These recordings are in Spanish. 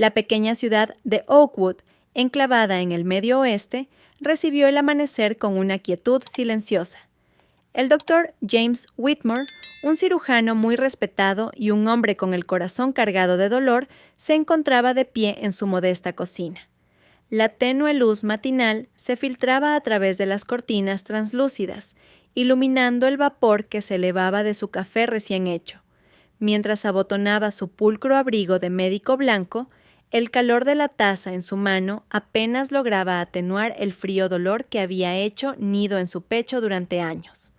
La pequeña ciudad de Oakwood, enclavada en el medio oeste, recibió el amanecer con una quietud silenciosa. El doctor James Whitmore, un cirujano muy respetado y un hombre con el corazón cargado de dolor, se encontraba de pie en su modesta cocina. La tenue luz matinal se filtraba a través de las cortinas translúcidas, iluminando el vapor que se elevaba de su café recién hecho. Mientras abotonaba su pulcro abrigo de médico blanco, el calor de la taza en su mano apenas lograba atenuar el frío dolor que había hecho nido en su pecho durante años.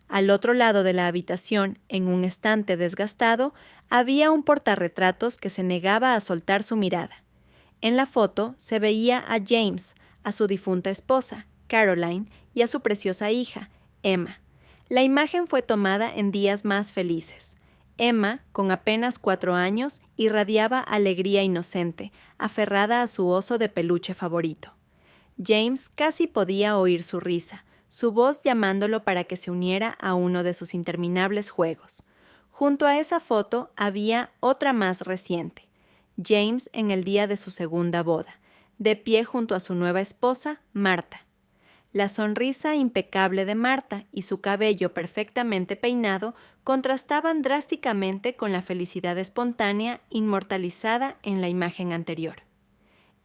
Al otro lado de la habitación, en un estante desgastado, había un portarretratos que se negaba a soltar su mirada. En la foto se veía a James, a su difunta esposa, Caroline, y a su preciosa hija, Emma. La imagen fue tomada en días más felices. Emma, con apenas 4 años, irradiaba alegría inocente, aferrada a su oso de peluche favorito. James casi podía oír su risa, su voz llamándolo para que se uniera a uno de sus interminables juegos. Junto a esa foto había otra más reciente. James en el día de su segunda boda, de pie junto a su nueva esposa, Marta. La sonrisa impecable de Marta y su cabello perfectamente peinado contrastaban drásticamente con la felicidad espontánea inmortalizada en la imagen anterior.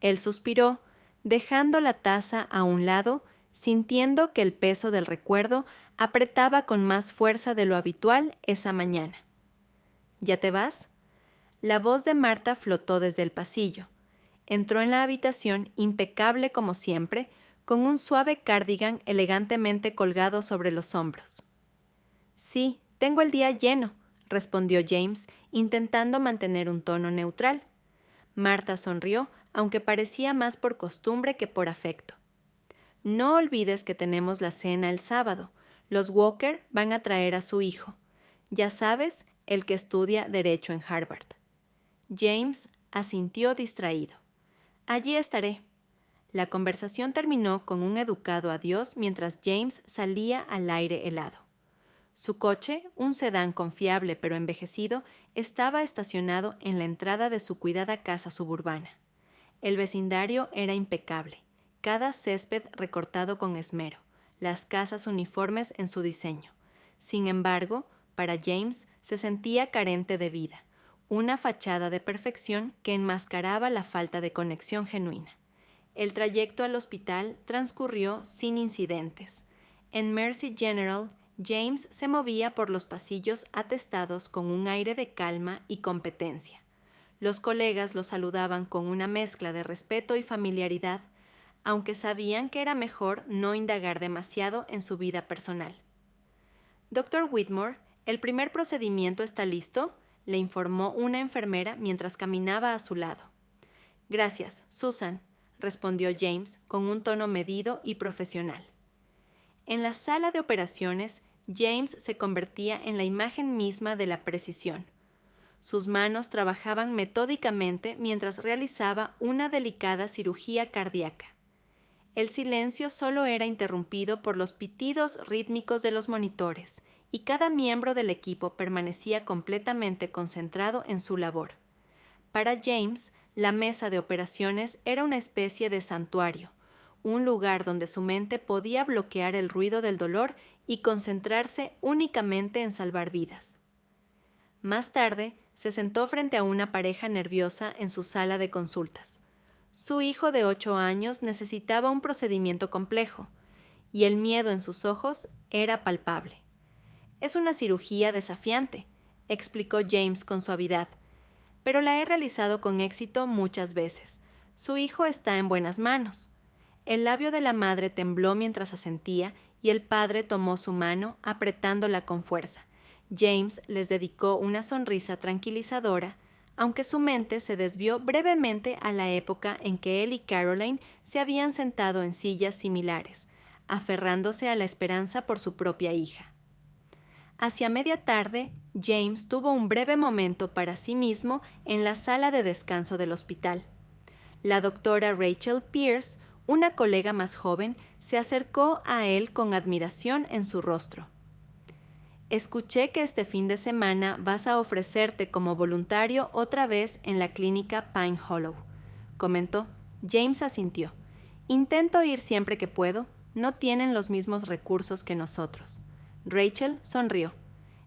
Él suspiró, dejando la taza a un lado, sintiendo que el peso del recuerdo apretaba con más fuerza de lo habitual esa mañana. ¿Ya te vas? La voz de Marta flotó desde el pasillo. Entró en la habitación impecable como siempre, con un suave cardigan elegantemente colgado sobre los hombros. Sí, tengo el día lleno, respondió James, intentando mantener un tono neutral. Marta sonrió, aunque parecía más por costumbre que por afecto. No olvides que tenemos la cena el sábado. Los Walker van a traer a su hijo. Ya sabes, el que estudia Derecho en Harvard. James asintió distraído. Allí estaré. La conversación terminó con un educado adiós mientras James salía al aire helado. Su coche, un sedán confiable pero envejecido, estaba estacionado en la entrada de su cuidada casa suburbana. El vecindario era impecable, cada césped recortado con esmero, las casas uniformes en su diseño. Sin embargo, para James se sentía carente de vida, una fachada de perfección que enmascaraba la falta de conexión genuina. El trayecto al hospital transcurrió sin incidentes. En Mercy General, James se movía por los pasillos atestados con un aire de calma y competencia. Los colegas lo saludaban con una mezcla de respeto y familiaridad, aunque sabían que era mejor no indagar demasiado en su vida personal. «Dr. Whitmore, ¿el primer procedimiento está listo?», le informó una enfermera mientras caminaba a su lado. «Gracias, Susan», respondió James con un tono medido y profesional. En la sala de operaciones, James se convertía en la imagen misma de la precisión. Sus manos trabajaban metódicamente mientras realizaba una delicada cirugía cardíaca. El silencio solo era interrumpido por los pitidos rítmicos de los monitores, y cada miembro del equipo permanecía completamente concentrado en su labor. Para James, la mesa de operaciones era una especie de santuario, un lugar donde su mente podía bloquear el ruido del dolor y concentrarse únicamente en salvar vidas. Más tarde, se sentó frente a una pareja nerviosa en su sala de consultas. Su hijo de 8 años necesitaba un procedimiento complejo, y el miedo en sus ojos era palpable. «Es una cirugía desafiante», explicó James con suavidad, «pero la he realizado con éxito muchas veces. Su hijo está en buenas manos». El labio de la madre tembló mientras asentía y el padre tomó su mano, apretándola con fuerza. James les dedicó una sonrisa tranquilizadora, aunque su mente se desvió brevemente a la época en que él y Caroline se habían sentado en sillas similares, aferrándose a la esperanza por su propia hija. Hacia media tarde, James tuvo un breve momento para sí mismo en la sala de descanso del hospital. La doctora Rachel Pierce, una colega más joven, se acercó a él con admiración en su rostro. Escuché que este fin de semana vas a ofrecerte como voluntario otra vez en la clínica Pine Hollow, comentó. James asintió. Intento ir siempre que puedo. No tienen los mismos recursos que nosotros. Rachel sonrió.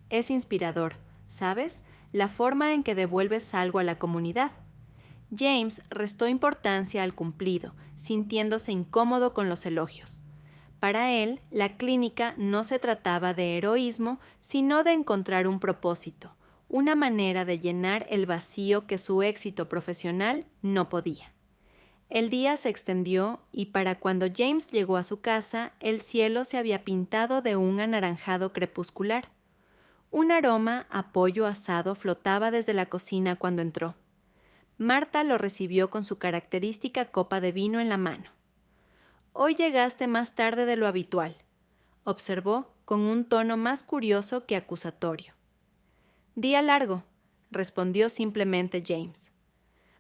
Es inspirador, ¿sabes? La forma en que devuelves algo a la comunidad. James restó importancia al cumplido, sintiéndose incómodo con los elogios. Para él, la clínica no se trataba de heroísmo, sino de encontrar un propósito, una manera de llenar el vacío que su éxito profesional no podía. El día se extendió y para cuando James llegó a su casa, el cielo se había pintado de un anaranjado crepuscular. Un aroma a pollo asado flotaba desde la cocina cuando entró. Marta lo recibió con su característica copa de vino en la mano. «Hoy llegaste más tarde de lo habitual», observó con un tono más curioso que acusatorio. «Día largo», respondió simplemente James.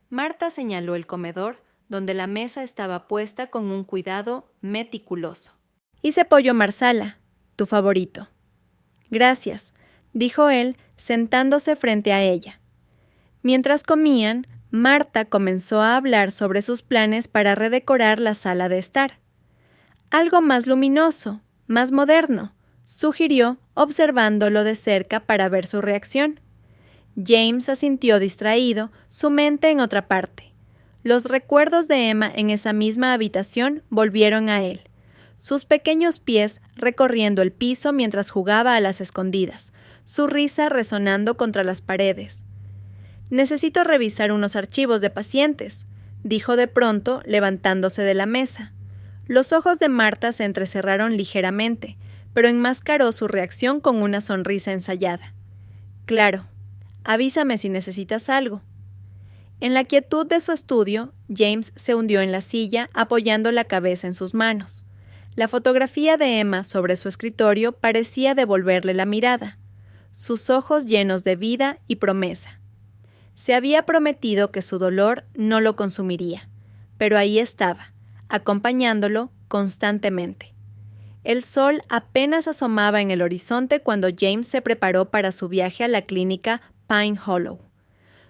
Marta señaló el comedor, donde la mesa estaba puesta con un cuidado meticuloso. «Hice pollo marsala, tu favorito». «Gracias», dijo él, sentándose frente a ella. Mientras comían, Marta comenzó a hablar sobre sus planes para redecorar la sala de estar. «Algo más luminoso, más moderno», sugirió, observándolo de cerca para ver su reacción. James asintió distraído, su mente en otra parte. Los recuerdos de Emma en esa misma habitación volvieron a él. Sus pequeños pies recorriendo el piso mientras jugaba a las escondidas, su risa resonando contra las paredes. «Necesito revisar unos archivos de pacientes», dijo de pronto, levantándose de la mesa. Los ojos de Marta se entrecerraron ligeramente, pero enmascaró su reacción con una sonrisa ensayada. «Claro, avísame si necesitas algo». En la quietud de su estudio, James se hundió en la silla, apoyando la cabeza en sus manos. La fotografía de Emma sobre su escritorio parecía devolverle la mirada, sus ojos llenos de vida y promesa. Se había prometido que su dolor no lo consumiría, pero ahí estaba, acompañándolo constantemente. El sol apenas asomaba en el horizonte cuando James se preparó para su viaje a la clínica Pine Hollow.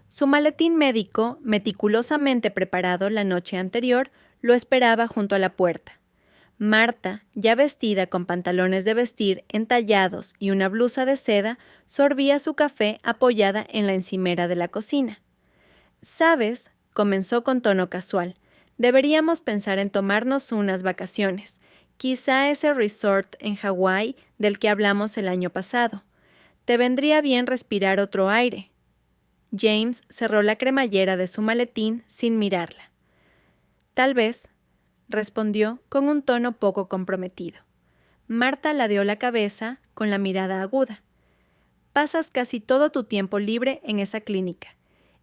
Su maletín médico, meticulosamente preparado la noche anterior, lo esperaba junto a la puerta. Marta, ya vestida con pantalones de vestir entallados y una blusa de seda, sorbía su café apoyada en la encimera de la cocina. «¿Sabes?», comenzó con tono casual, «deberíamos pensar en tomarnos unas vacaciones. Quizá ese resort en Hawái del que hablamos el año pasado. Te vendría bien respirar otro aire». James cerró la cremallera de su maletín sin mirarla. «Tal vez», respondió con un tono poco comprometido. Marta ladeó la cabeza con la mirada aguda. «Pasas casi todo tu tiempo libre en esa clínica.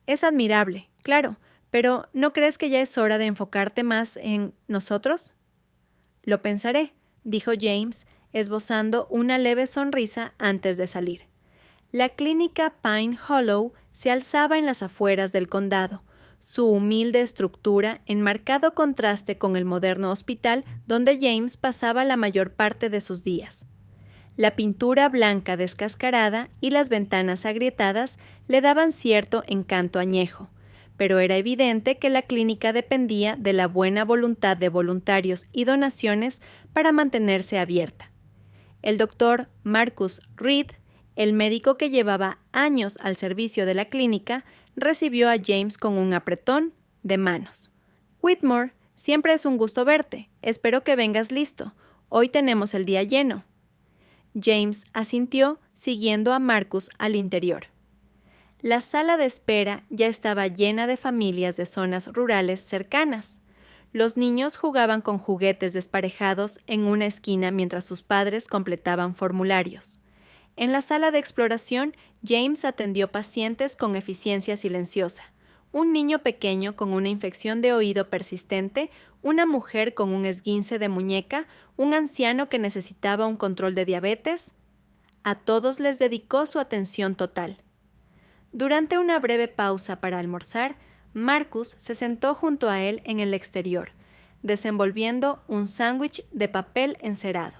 Es admirable, claro, pero ¿no crees que ya es hora de enfocarte más en nosotros?» «Lo pensaré», dijo James, esbozando una leve sonrisa antes de salir. La clínica Pine Hollow se alzaba en las afueras del condado, su humilde estructura en marcado contraste con el moderno hospital donde James pasaba la mayor parte de sus días. La pintura blanca descascarada y las ventanas agrietadas le daban cierto encanto añejo, pero era evidente que la clínica dependía de la buena voluntad de voluntarios y donaciones para mantenerse abierta. El doctor Marcus Reed, el médico que llevaba años al servicio de la clínica, recibió a James con un apretón de manos. «Whitmore, siempre es un gusto verte. Espero que vengas listo. Hoy tenemos el día lleno». James asintió, siguiendo a Marcus al interior. La sala de espera ya estaba llena de familias de zonas rurales cercanas. Los niños jugaban con juguetes desparejados en una esquina mientras sus padres completaban formularios. En la sala de exploración, James atendió pacientes con eficiencia silenciosa. Un niño pequeño con una infección de oído persistente, una mujer con un esguince de muñeca, un anciano que necesitaba un control de diabetes. A todos les dedicó su atención total. Durante una breve pausa para almorzar, Marcus se sentó junto a él en el exterior, desenvolviendo un sándwich de papel encerado.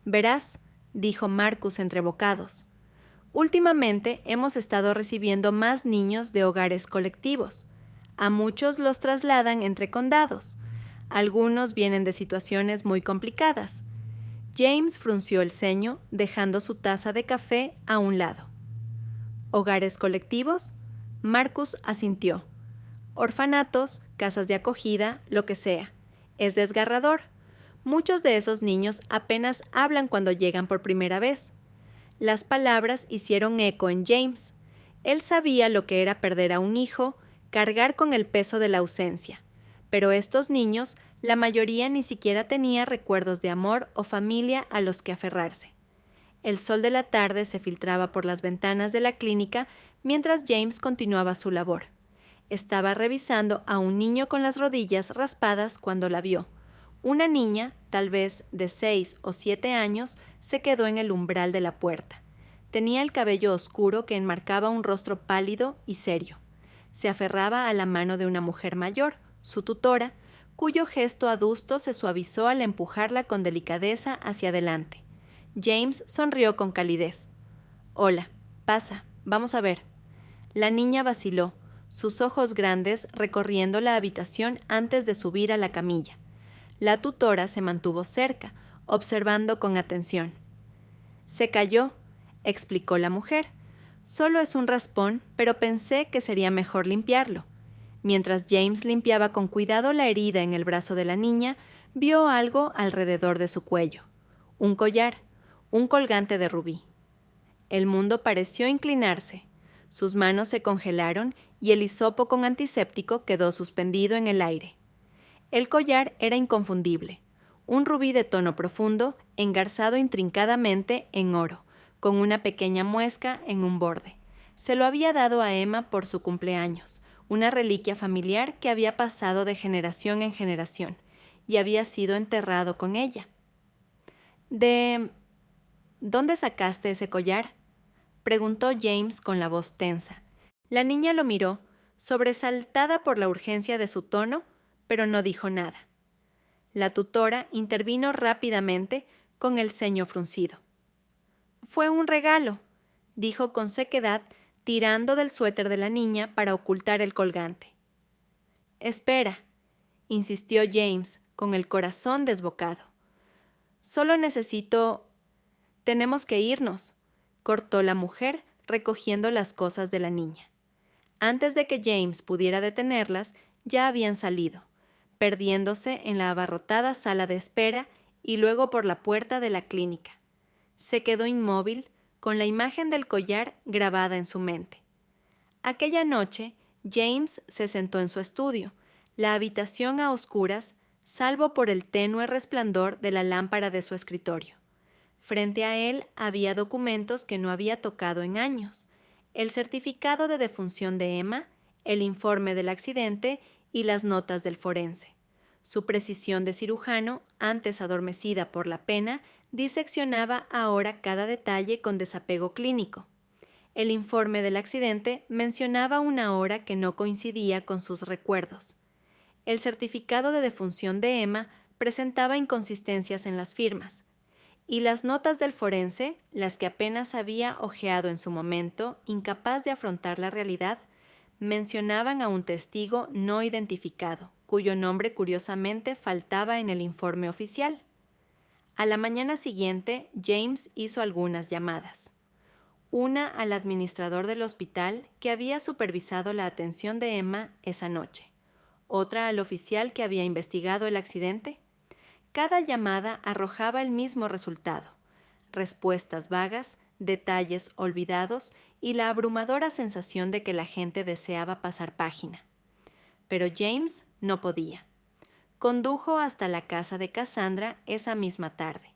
«Verás», dijo Marcus entre bocados. Últimamente hemos estado recibiendo más niños de hogares colectivos. A muchos los trasladan entre condados. Algunos vienen de situaciones muy complicadas. James frunció el ceño, dejando su taza de café a un lado. ¿Hogares colectivos? Marcus asintió. Orfanatos, casas de acogida, lo que sea. Es desgarrador. Muchos de esos niños apenas hablan cuando llegan por primera vez. Las palabras hicieron eco en James. Él sabía lo que era perder a un hijo, cargar con el peso de la ausencia. Pero estos niños, la mayoría ni siquiera tenía recuerdos de amor o familia a los que aferrarse. El sol de la tarde se filtraba por las ventanas de la clínica mientras James continuaba su labor. Estaba revisando a un niño con las rodillas raspadas cuando la vio. Una niña, tal vez de 6 o 7 años, se quedó en el umbral de la puerta. Tenía el cabello oscuro que enmarcaba un rostro pálido y serio. Se aferraba a la mano de una mujer mayor, su tutora, cuyo gesto adusto se suavizó al empujarla con delicadeza hacia adelante. James sonrió con calidez. «Hola, pasa, vamos a ver». La niña vaciló, sus ojos grandes recorriendo la habitación antes de subir a la camilla. La tutora se mantuvo cerca, observando con atención. «Se cayó», explicó la mujer. «Solo es un raspón, pero pensé que sería mejor limpiarlo». Mientras James limpiaba con cuidado la herida en el brazo de la niña, vio algo alrededor de su cuello. Un collar, un colgante de rubí. El mundo pareció inclinarse. Sus manos se congelaron y el hisopo con antiséptico quedó suspendido en el aire. El collar era inconfundible, un rubí de tono profundo, engarzado intrincadamente en oro, con una pequeña muesca en un borde. Se lo había dado a Emma por su cumpleaños, una reliquia familiar que había pasado de generación en generación, y había sido enterrado con ella. «¿Dónde sacaste ese collar?», preguntó James con la voz tensa. La niña lo miró, sobresaltada por la urgencia de su tono, pero no dijo nada. La tutora intervino rápidamente, con el ceño fruncido. «Fue un regalo», dijo con sequedad, tirando del suéter de la niña para ocultar el colgante. «Espera», insistió James, con el corazón desbocado. «Solo necesito... Tenemos que irnos», cortó la mujer, recogiendo las cosas de la niña. Antes de que James pudiera detenerlas, ya habían salido, perdiéndose en la abarrotada sala de espera y luego por la puerta de la clínica. Se quedó inmóvil, con la imagen del collar grabada en su mente. Aquella noche, James se sentó en su estudio, la habitación a oscuras, salvo por el tenue resplandor de la lámpara de su escritorio. Frente a él había documentos que no había tocado en años: el certificado de defunción de Emma, el informe del accidente y las notas del forense. Su precisión de cirujano, antes adormecida por la pena, diseccionaba ahora cada detalle con desapego clínico. El informe del accidente mencionaba una hora que no coincidía con sus recuerdos. El certificado de defunción de Emma presentaba inconsistencias en las firmas. Y las notas del forense, las que apenas había hojeado en su momento, incapaz de afrontar la realidad, mencionaban a un testigo no identificado, cuyo nombre curiosamente faltaba en el informe oficial. A la mañana siguiente, James hizo algunas llamadas. Una al administrador del hospital que había supervisado la atención de Emma esa noche. Otra al oficial que había investigado el accidente. Cada llamada arrojaba el mismo resultado: respuestas vagas, detalles olvidados y la abrumadora sensación de que la gente deseaba pasar página. Pero James no podía. Condujo hasta la casa de Cassandra esa misma tarde.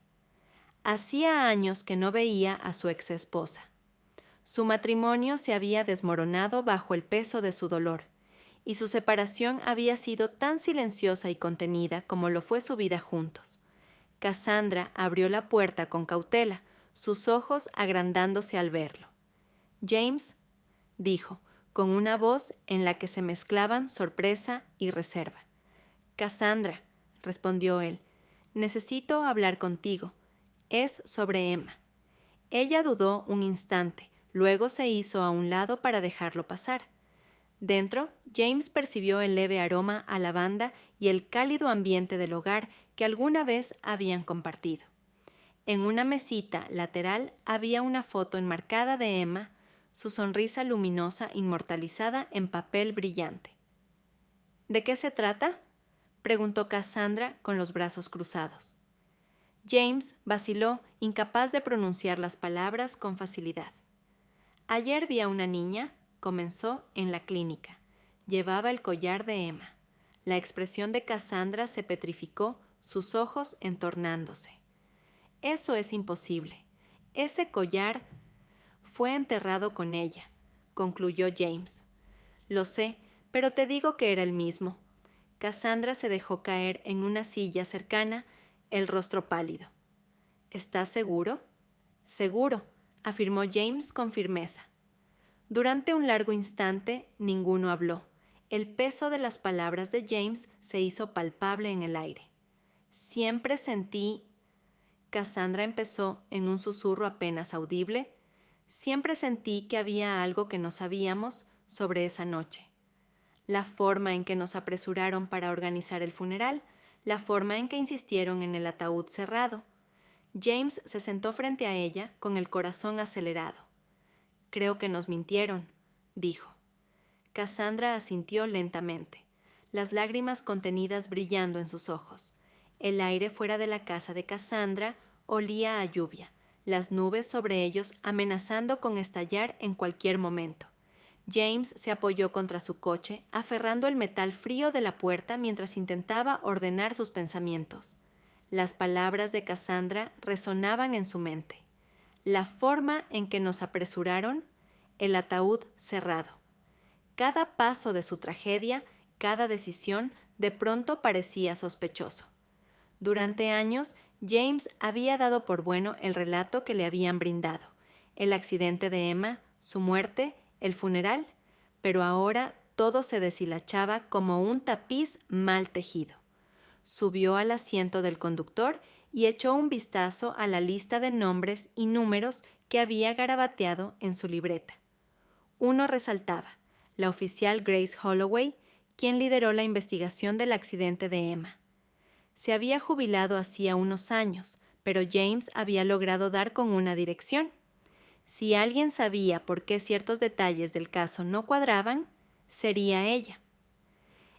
Hacía años que no veía a su exesposa. Su matrimonio se había desmoronado bajo el peso de su dolor, y su separación había sido tan silenciosa y contenida como lo fue su vida juntos. Cassandra abrió la puerta con cautela, sus ojos agrandándose al verlo. «James», dijo, con una voz en la que se mezclaban sorpresa y reserva. «Cassandra», respondió él, «necesito hablar contigo. Es sobre Emma». Ella dudó un instante, luego se hizo a un lado para dejarlo pasar. Dentro, James percibió el leve aroma a lavanda y el cálido ambiente del hogar que alguna vez habían compartido. En una mesita lateral había una foto enmarcada de Emma, su sonrisa luminosa inmortalizada en papel brillante. ¿De qué se trata?, preguntó Cassandra con los brazos cruzados. James vaciló, incapaz de pronunciar las palabras con facilidad. Ayer vi a una niña, comenzó, en la clínica. Llevaba el collar de Emma. La expresión de Cassandra se petrificó, sus ojos entornándose. Eso es imposible. Ese collar fue enterrado con ella, concluyó James. Lo sé, pero te digo que era el mismo. Cassandra se dejó caer en una silla cercana, el rostro pálido. ¿Estás seguro? Seguro, afirmó James con firmeza. Durante un largo instante ninguno habló. El peso de las palabras de James se hizo palpable en el aire. Siempre sentí... Cassandra empezó en un susurro apenas audible. Siempre sentí que había algo que no sabíamos sobre esa noche. La forma en que nos apresuraron para organizar el funeral, la forma en que insistieron en el ataúd cerrado. James se sentó frente a ella con el corazón acelerado. Creo que nos mintieron, dijo. Cassandra asintió lentamente, las lágrimas contenidas brillando en sus ojos. El aire fuera de la casa de Cassandra olía a lluvia, las nubes sobre ellos amenazando con estallar en cualquier momento. James se apoyó contra su coche, aferrando el metal frío de la puerta mientras intentaba ordenar sus pensamientos. Las palabras de Cassandra resonaban en su mente. La forma en que nos apresuraron, el ataúd cerrado. Cada paso de su tragedia, cada decisión, de pronto parecía sospechoso. Durante años, James había dado por bueno el relato que le habían brindado, el accidente de Emma, su muerte, el funeral, pero ahora todo se deshilachaba como un tapiz mal tejido. Subió al asiento del conductor y echó un vistazo a la lista de nombres y números que había garabateado en su libreta. Uno resaltaba, la oficial Grace Holloway, quien lideró la investigación del accidente de Emma. Se había jubilado hacía unos años, pero James había logrado dar con una dirección. Si alguien sabía por qué ciertos detalles del caso no cuadraban, sería ella.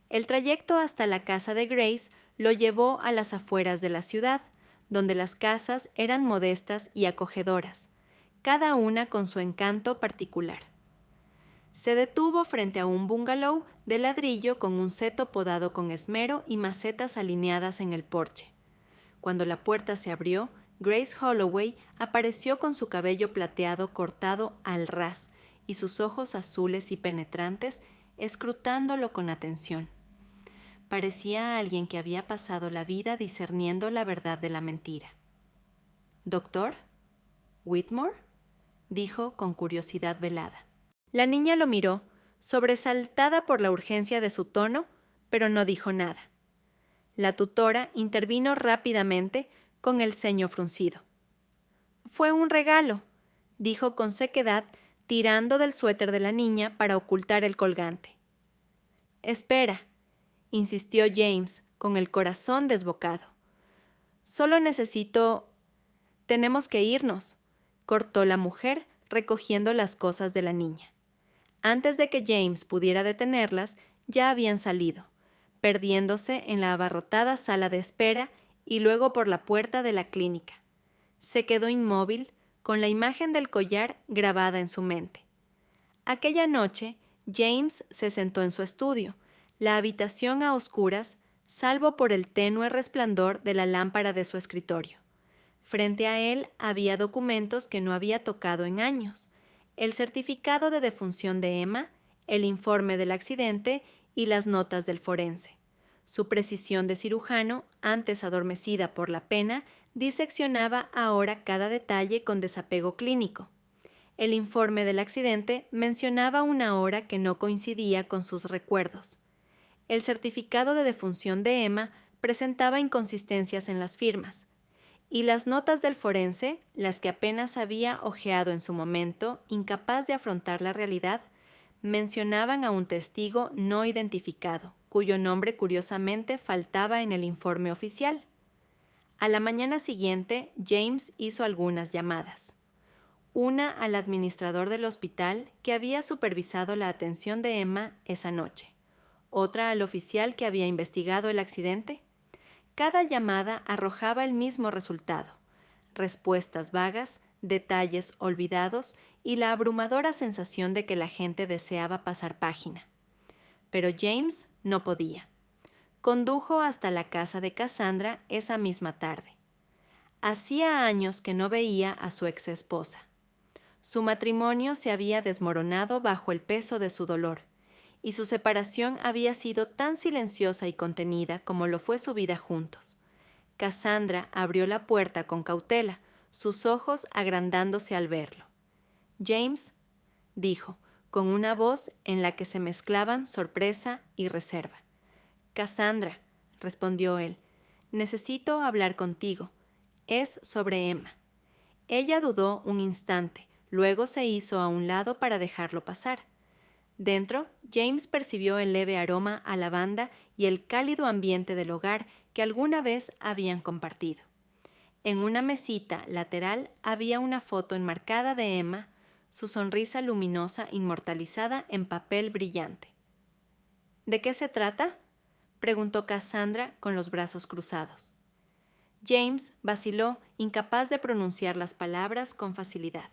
El trayecto hasta la casa de Grace lo llevó a las afueras de la ciudad, donde las casas eran modestas y acogedoras, cada una con su encanto particular. Se detuvo frente a un bungalow de ladrillo con un seto podado con esmero y macetas alineadas en el porche. Cuando la puerta se abrió, Grace Holloway apareció con su cabello plateado cortado al ras y sus ojos azules y penetrantes escrutándolo con atención. Parecía alguien que había pasado la vida discerniendo la verdad de la mentira. ¿Doctor? ¿Whitmore?, dijo con curiosidad velada. La niña lo miró, sobresaltada por la urgencia de su tono, pero no dijo nada. La tutora intervino rápidamente con el ceño fruncido. «Fue un regalo», dijo con sequedad, tirando del suéter de la niña para ocultar el colgante. «Espera», insistió James, con el corazón desbocado. «Solo necesito...» «Tenemos que irnos», cortó la mujer, recogiendo las cosas de la niña. Antes de que James pudiera detenerlas, ya habían salido, perdiéndose en la abarrotada sala de espera y luego por la puerta de la clínica. Se quedó inmóvil, con la imagen del collar grabada en su mente. Aquella noche, James se sentó en su estudio, la habitación a oscuras, salvo por el tenue resplandor de la lámpara de su escritorio. Frente a él había documentos que no había tocado en años: el certificado de defunción de Emma, el informe del accidente y las notas del forense. Su precisión de cirujano, antes adormecida por la pena, diseccionaba ahora cada detalle con desapego clínico. El informe del accidente mencionaba una hora que no coincidía con sus recuerdos. El certificado de defunción de Emma presentaba inconsistencias en las firmas. Y las notas del forense, las que apenas había hojeado en su momento, incapaz de afrontar la realidad, mencionaban a un testigo no identificado, cuyo nombre curiosamente faltaba en el informe oficial. A la mañana siguiente, James hizo algunas llamadas. Una al administrador del hospital que había supervisado la atención de Emma esa noche, otra al oficial que había investigado el accidente. Cada llamada arrojaba el mismo resultado: respuestas vagas, detalles olvidados y la abrumadora sensación de que la gente deseaba pasar página. Pero James no podía. Condujo hasta la casa de Cassandra esa misma tarde. Hacía años que no veía a su ex esposa. Su matrimonio se había desmoronado bajo el peso de su dolor, y su separación había sido tan silenciosa y contenida como lo fue su vida juntos. Cassandra abrió la puerta con cautela, sus ojos agrandándose al verlo. «James», dijo, con una voz en la que se mezclaban sorpresa y reserva. «Cassandra», respondió él, «necesito hablar contigo. Es sobre Emma». Ella dudó un instante, luego se hizo a un lado para dejarlo pasar. Dentro, James percibió el leve aroma a lavanda y el cálido ambiente del hogar que alguna vez habían compartido. En una mesita lateral había una foto enmarcada de Emma, su sonrisa luminosa inmortalizada en papel brillante. «¿De qué se trata?», preguntó Cassandra con los brazos cruzados. James vaciló, incapaz de pronunciar las palabras con facilidad.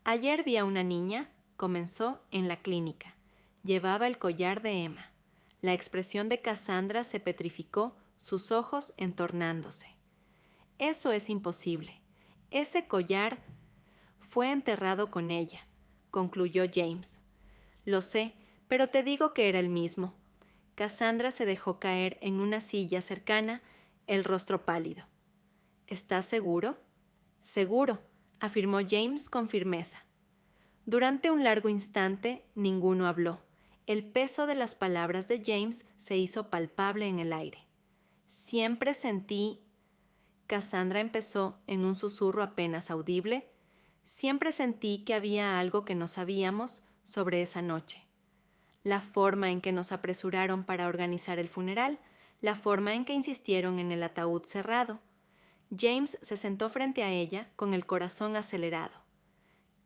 «Ayer vi a una niña», comenzó, «en la clínica. Llevaba el collar de Emma». La expresión de Cassandra se petrificó, sus ojos entornándose. «Eso es imposible. Ese collar fue enterrado con ella», concluyó James. «Lo sé, pero te digo que era el mismo». Cassandra se dejó caer en una silla cercana, el rostro pálido. «¿Estás seguro?». «Seguro», afirmó James con firmeza. Durante un largo instante ninguno habló. El peso de las palabras de James se hizo palpable en el aire. «Siempre sentí», Cassandra empezó en un susurro apenas audible, «siempre sentí que había algo que no sabíamos sobre esa noche. La forma en que nos apresuraron para organizar el funeral, la forma en que insistieron en el ataúd cerrado». James se sentó frente a ella con el corazón acelerado.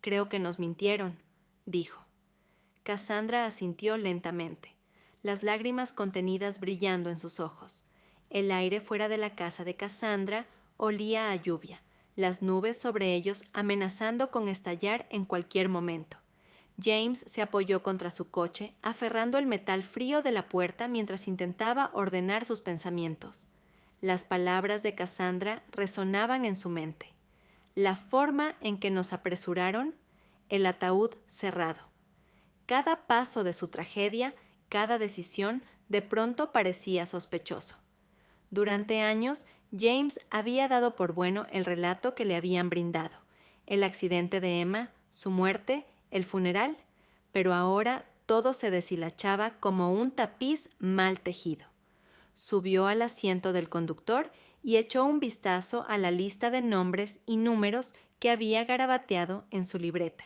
«Creo que nos mintieron», dijo. Cassandra asintió lentamente, las lágrimas contenidas brillando en sus ojos. El aire fuera de la casa de Cassandra olía a lluvia, las nubes sobre ellos amenazando con estallar en cualquier momento. James se apoyó contra su coche, aferrando el metal frío de la puerta mientras intentaba ordenar sus pensamientos. Las palabras de Cassandra resonaban en su mente. La forma en que nos apresuraron, el ataúd cerrado. Cada paso de su tragedia, cada decisión, de pronto parecía sospechoso. Durante años, James había dado por bueno el relato que le habían brindado: el accidente de Emma, su muerte, el funeral, pero ahora todo se deshilachaba como un tapiz mal tejido. Subió al asiento del conductor y echó un vistazo a la lista de nombres y números que había garabateado en su libreta.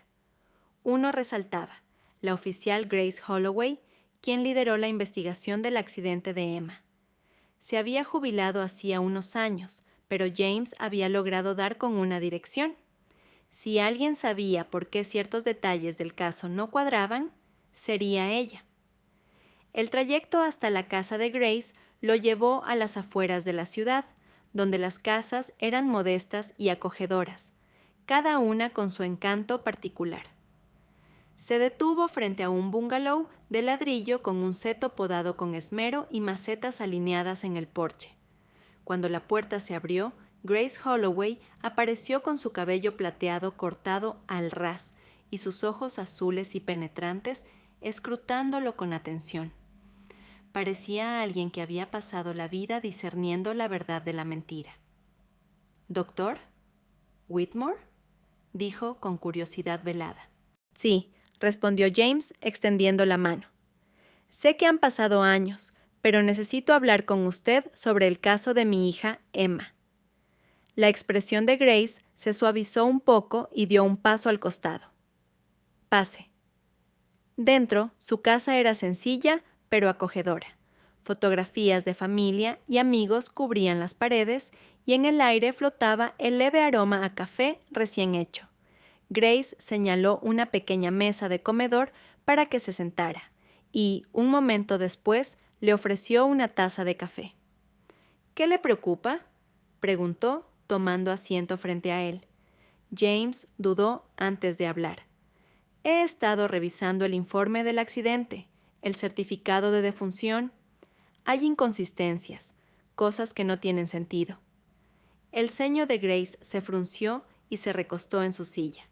Uno resaltaba: la oficial Grace Holloway, quien lideró la investigación del accidente de Emma. Se había jubilado hacía unos años, pero James había logrado dar con una dirección. Si alguien sabía por qué ciertos detalles del caso no cuadraban, sería ella. El trayecto hasta la casa de Grace lo llevó a las afueras de la ciudad, donde las casas eran modestas y acogedoras, cada una con su encanto particular. Se detuvo frente a un bungalow de ladrillo con un seto podado con esmero y macetas alineadas en el porche. Cuando la puerta se abrió, Grace Holloway apareció con su cabello plateado cortado al ras y sus ojos azules y penetrantes escrutándolo con atención. Parecía alguien que había pasado la vida discerniendo la verdad de la mentira. «¿Doctor? ¿Whitmore?», dijo con curiosidad velada. «Sí», respondió James, extendiendo la mano. «Sé que han pasado años, pero necesito hablar con usted sobre el caso de mi hija Emma». La expresión de Grace se suavizó un poco y dio un paso al costado. Pase. Dentro, su casa era sencilla, pero acogedora. Fotografías de familia y amigos cubrían las paredes y en el aire flotaba el leve aroma a café recién hecho. Grace señaló una pequeña mesa de comedor para que se sentara y, un momento después, le ofreció una taza de café. ¿Qué le preocupa?, preguntó, tomando asiento frente a él. James dudó antes de hablar. He estado revisando el informe del accidente, el certificado de defunción. Hay inconsistencias, cosas que no tienen sentido. El ceño de Grace se frunció y se recostó en su silla.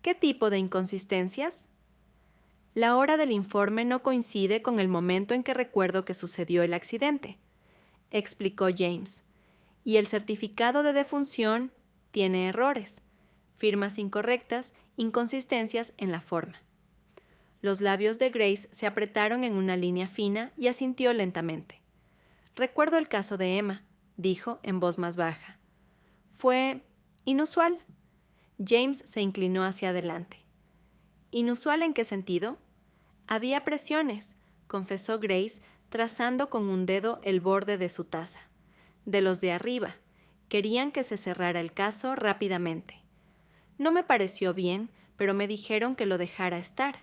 ¿Qué tipo de inconsistencias? La hora del informe no coincide con el momento en que recuerdo que sucedió el accidente, explicó James. Y el certificado de defunción tiene errores, firmas incorrectas, inconsistencias en la forma. Los labios de Grace se apretaron en una línea fina y asintió lentamente. Recuerdo el caso de Emma, dijo en voz más baja. Fue inusual. James se inclinó hacia adelante. ¿Inusual en qué sentido? Había presiones, confesó Grace, trazando con un dedo el borde de su taza. De los de arriba. Querían que se cerrara el caso rápidamente. No me pareció bien, pero me dijeron que lo dejara estar.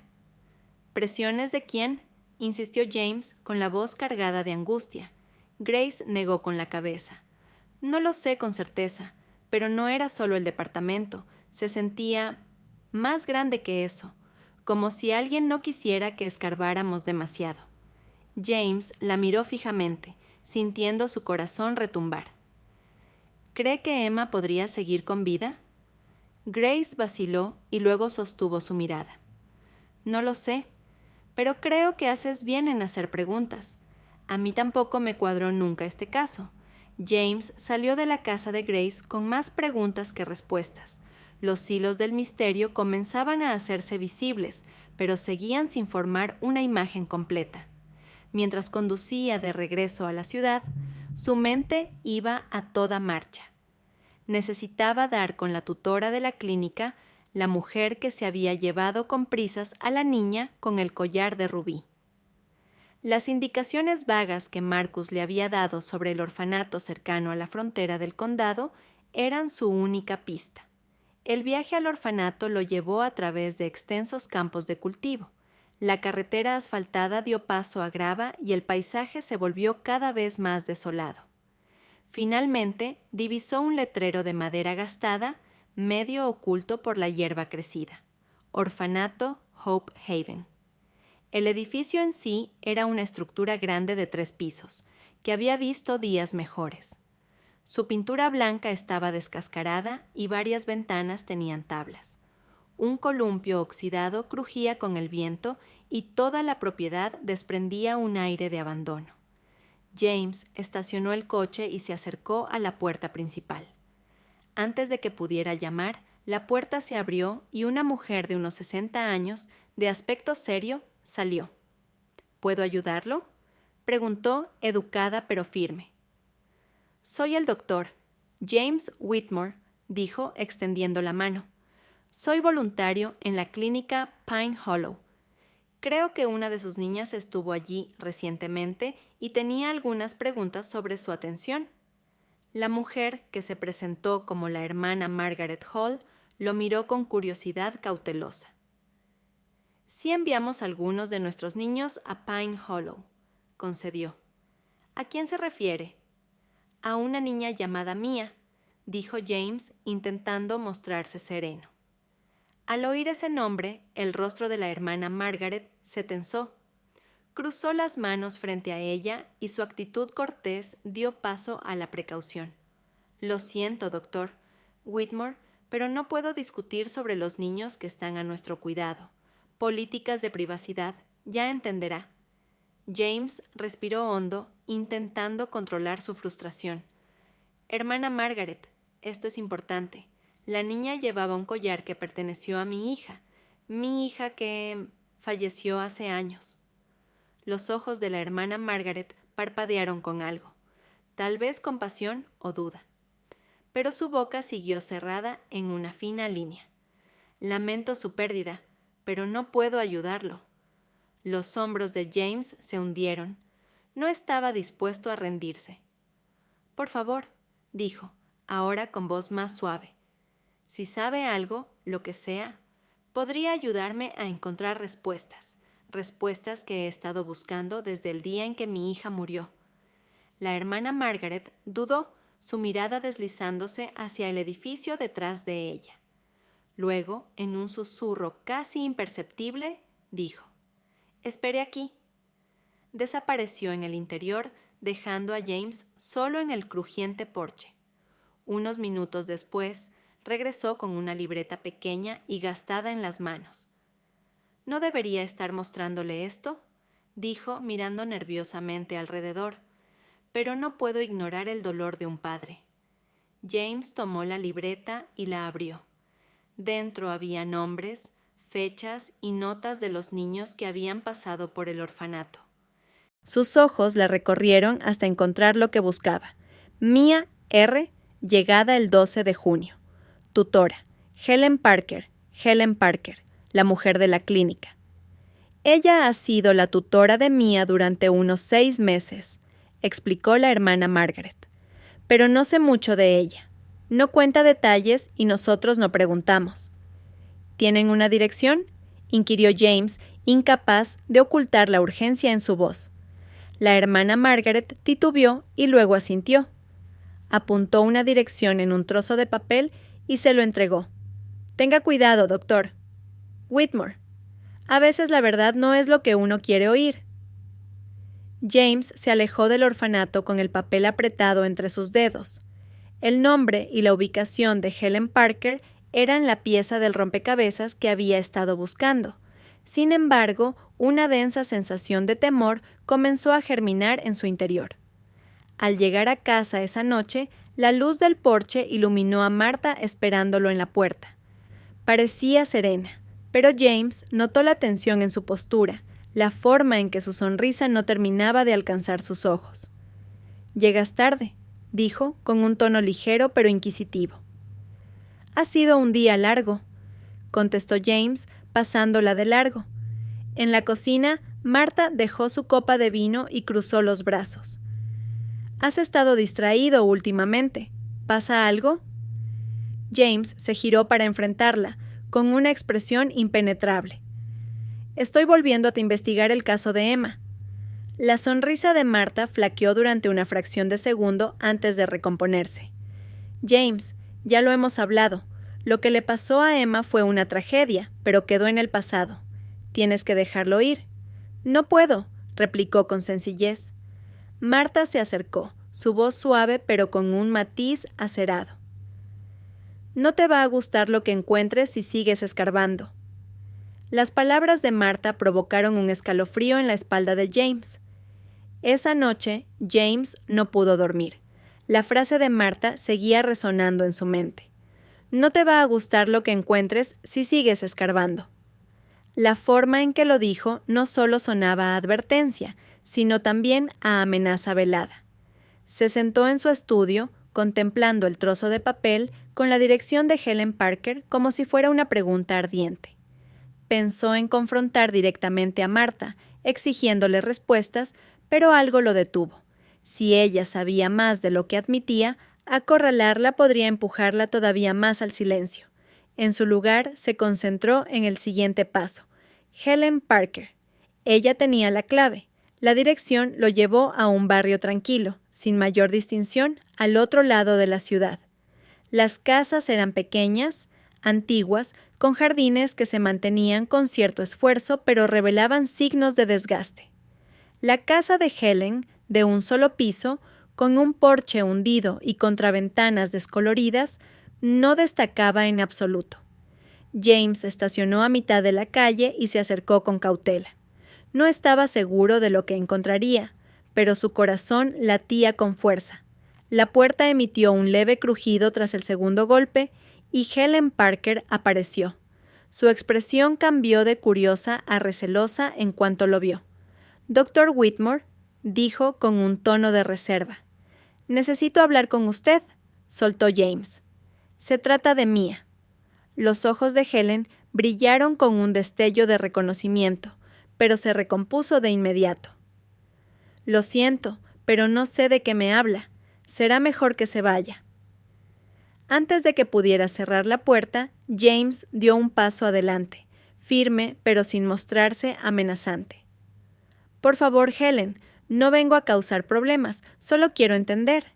¿Presiones de quién?, insistió James con la voz cargada de angustia. Grace negó con la cabeza. No lo sé con certeza, pero no era solo el departamento. Se sentía más grande que eso, como si alguien no quisiera que escarbáramos demasiado. James la miró fijamente, sintiendo su corazón retumbar. ¿Cree que Emma podría seguir con vida? Grace vaciló y luego sostuvo su mirada. No lo sé, pero creo que haces bien en hacer preguntas. A mí tampoco me cuadró nunca este caso. James salió de la casa de Grace con más preguntas que respuestas. Los hilos del misterio comenzaban a hacerse visibles, pero seguían sin formar una imagen completa. Mientras conducía de regreso a la ciudad, su mente iba a toda marcha. Necesitaba dar con la tutora de la clínica, la mujer que se había llevado con prisas a la niña con el collar de rubí. Las indicaciones vagas que Marcus le había dado sobre el orfanato cercano a la frontera del condado eran su única pista. El viaje al orfanato lo llevó a través de extensos campos de cultivo. La carretera asfaltada dio paso a grava y el paisaje se volvió cada vez más desolado. Finalmente, divisó un letrero de madera gastada, medio oculto por la hierba crecida. Orfanato Hope Haven. El edificio en sí era una estructura grande de 3 pisos, que había visto días mejores. Su pintura blanca estaba descascarada y varias ventanas tenían tablas. Un columpio oxidado crujía con el viento y toda la propiedad desprendía un aire de abandono. James estacionó el coche y se acercó a la puerta principal. Antes de que pudiera llamar, la puerta se abrió y una mujer de unos 60 años, de aspecto serio, salió. ¿Puedo ayudarlo?, preguntó, educada pero firme. Soy el doctor James Whitmore, dijo, extendiendo la mano. Soy voluntario en la clínica Pine Hollow. Creo que una de sus niñas estuvo allí recientemente y tenía algunas preguntas sobre su atención. La mujer, que se presentó como la hermana Margaret Hall, lo miró con curiosidad cautelosa. Sí enviamos algunos de nuestros niños a Pine Hollow, concedió. ¿A quién se refiere? A una niña llamada Mia, dijo James, intentando mostrarse sereno. Al oír ese nombre, el rostro de la hermana Margaret se tensó. Cruzó las manos frente a ella y su actitud cortés dio paso a la precaución. Lo siento, doctor Whitmore, pero no puedo discutir sobre los niños que están a nuestro cuidado. Políticas de privacidad, ya entenderá. James respiró hondo, intentando controlar su frustración. Hermana Margaret, esto es importante. La niña llevaba un collar que perteneció a mi hija que falleció hace años. Los ojos de la hermana Margaret parpadearon con algo, tal vez compasión o duda. pero su boca siguió cerrada en una fina línea. Lamento su pérdida, pero no puedo ayudarlo. Los hombros de James se hundieron. No estaba dispuesto a rendirse. Por favor, dijo, ahora con voz más suave. Si sabe algo, lo que sea, podría ayudarme a encontrar respuestas que he estado buscando desde el día en que mi hija murió. La hermana Margaret dudó, su mirada deslizándose hacia el edificio detrás de ella. Luego, en un susurro casi imperceptible, dijo: «Espere aquí». Desapareció en el interior, dejando a James solo en el crujiente porche. Unos minutos después, regresó con una libreta pequeña y gastada en las manos. «¿No debería estar mostrándole esto?», dijo mirando nerviosamente alrededor, «pero no puedo ignorar el dolor de un padre». James tomó la libreta y la abrió. Dentro había nombres, fechas y notas de los niños que habían pasado por el orfanato. Sus ojos la recorrieron hasta encontrar lo que buscaba. Mia R., llegada el 12 de junio. Tutora, Helen Parker, la mujer de la clínica. Ella ha sido la tutora de Mia durante unos 6 meses, explicó la hermana Margaret. Pero no sé mucho de ella. No cuenta detalles y nosotros no preguntamos. ¿Tienen una dirección?, inquirió James, incapaz de ocultar la urgencia en su voz. La hermana Margaret titubeó y luego asintió. Apuntó una dirección en un trozo de papel y se lo entregó. «Tenga cuidado, doctor. Whitmore. A veces la verdad no es lo que uno quiere oír». James se alejó del orfanato con el papel apretado entre sus dedos. El nombre y la ubicación de Helen Parker eran la pieza del rompecabezas que había estado buscando. Sin embargo, una densa sensación de temor comenzó a germinar en su interior. Al llegar a casa esa noche, la luz del porche iluminó a Marta esperándolo en la puerta. Parecía serena, pero James notó la tensión en su postura, la forma en que su sonrisa no terminaba de alcanzar sus ojos. «Llegas tarde», dijo, con un tono ligero pero inquisitivo. «Ha sido un día largo», contestó James, pasándola de largo. En la cocina, Marta dejó su copa de vino y cruzó los brazos. «Has estado distraído últimamente. ¿Pasa algo?». James se giró para enfrentarla, con una expresión impenetrable. «Estoy volviendo a investigar el caso de Emma». La sonrisa de Marta flaqueó durante una fracción de segundo antes de recomponerse. «James, ya lo hemos hablado. Lo que le pasó a Emma fue una tragedia, pero quedó en el pasado. Tienes que dejarlo ir». «No puedo», replicó con sencillez. Marta se acercó, su voz suave pero con un matiz acerado. «No te va a gustar lo que encuentres si sigues escarbando». Las palabras de Marta provocaron un escalofrío en la espalda de James. Esa noche, James no pudo dormir. La frase de Marta seguía resonando en su mente. «No te va a gustar lo que encuentres si sigues escarbando». La forma en que lo dijo no solo sonaba a advertencia, sino también a amenaza velada. Se sentó en su estudio, contemplando el trozo de papel con la dirección de Helen Parker como si fuera una pregunta ardiente. Pensó en confrontar directamente a Marta, exigiéndole respuestas, pero algo lo detuvo. Si ella sabía más de lo que admitía, acorralarla podría empujarla todavía más al silencio. En su lugar, se concentró en el siguiente paso. Helen Parker. Ella tenía la clave. La dirección lo llevó a un barrio tranquilo, sin mayor distinción, al otro lado de la ciudad. Las casas eran pequeñas, antiguas, con jardines que se mantenían con cierto esfuerzo, pero revelaban signos de desgaste. La casa de Helen, de un solo piso, con un porche hundido y contraventanas descoloridas, no destacaba en absoluto. James estacionó a mitad de la calle y se acercó con cautela. No estaba seguro de lo que encontraría, pero su corazón latía con fuerza. La puerta emitió un leve crujido tras el segundo golpe y Helen Parker apareció. Su expresión cambió de curiosa a recelosa en cuanto lo vio. «Dr. Whitmore», dijo con un tono de reserva. «Necesito hablar con usted. soltó James. Se trata de Mia. Los ojos de Helen brillaron con un destello de reconocimiento, pero se recompuso de inmediato. Lo siento, pero no sé de qué me habla. Será mejor que se vaya. Antes de que pudiera cerrar la puerta, James dio un paso adelante, firme pero sin mostrarse amenazante. Por favor, Helen, no vengo a causar problemas, solo quiero entender.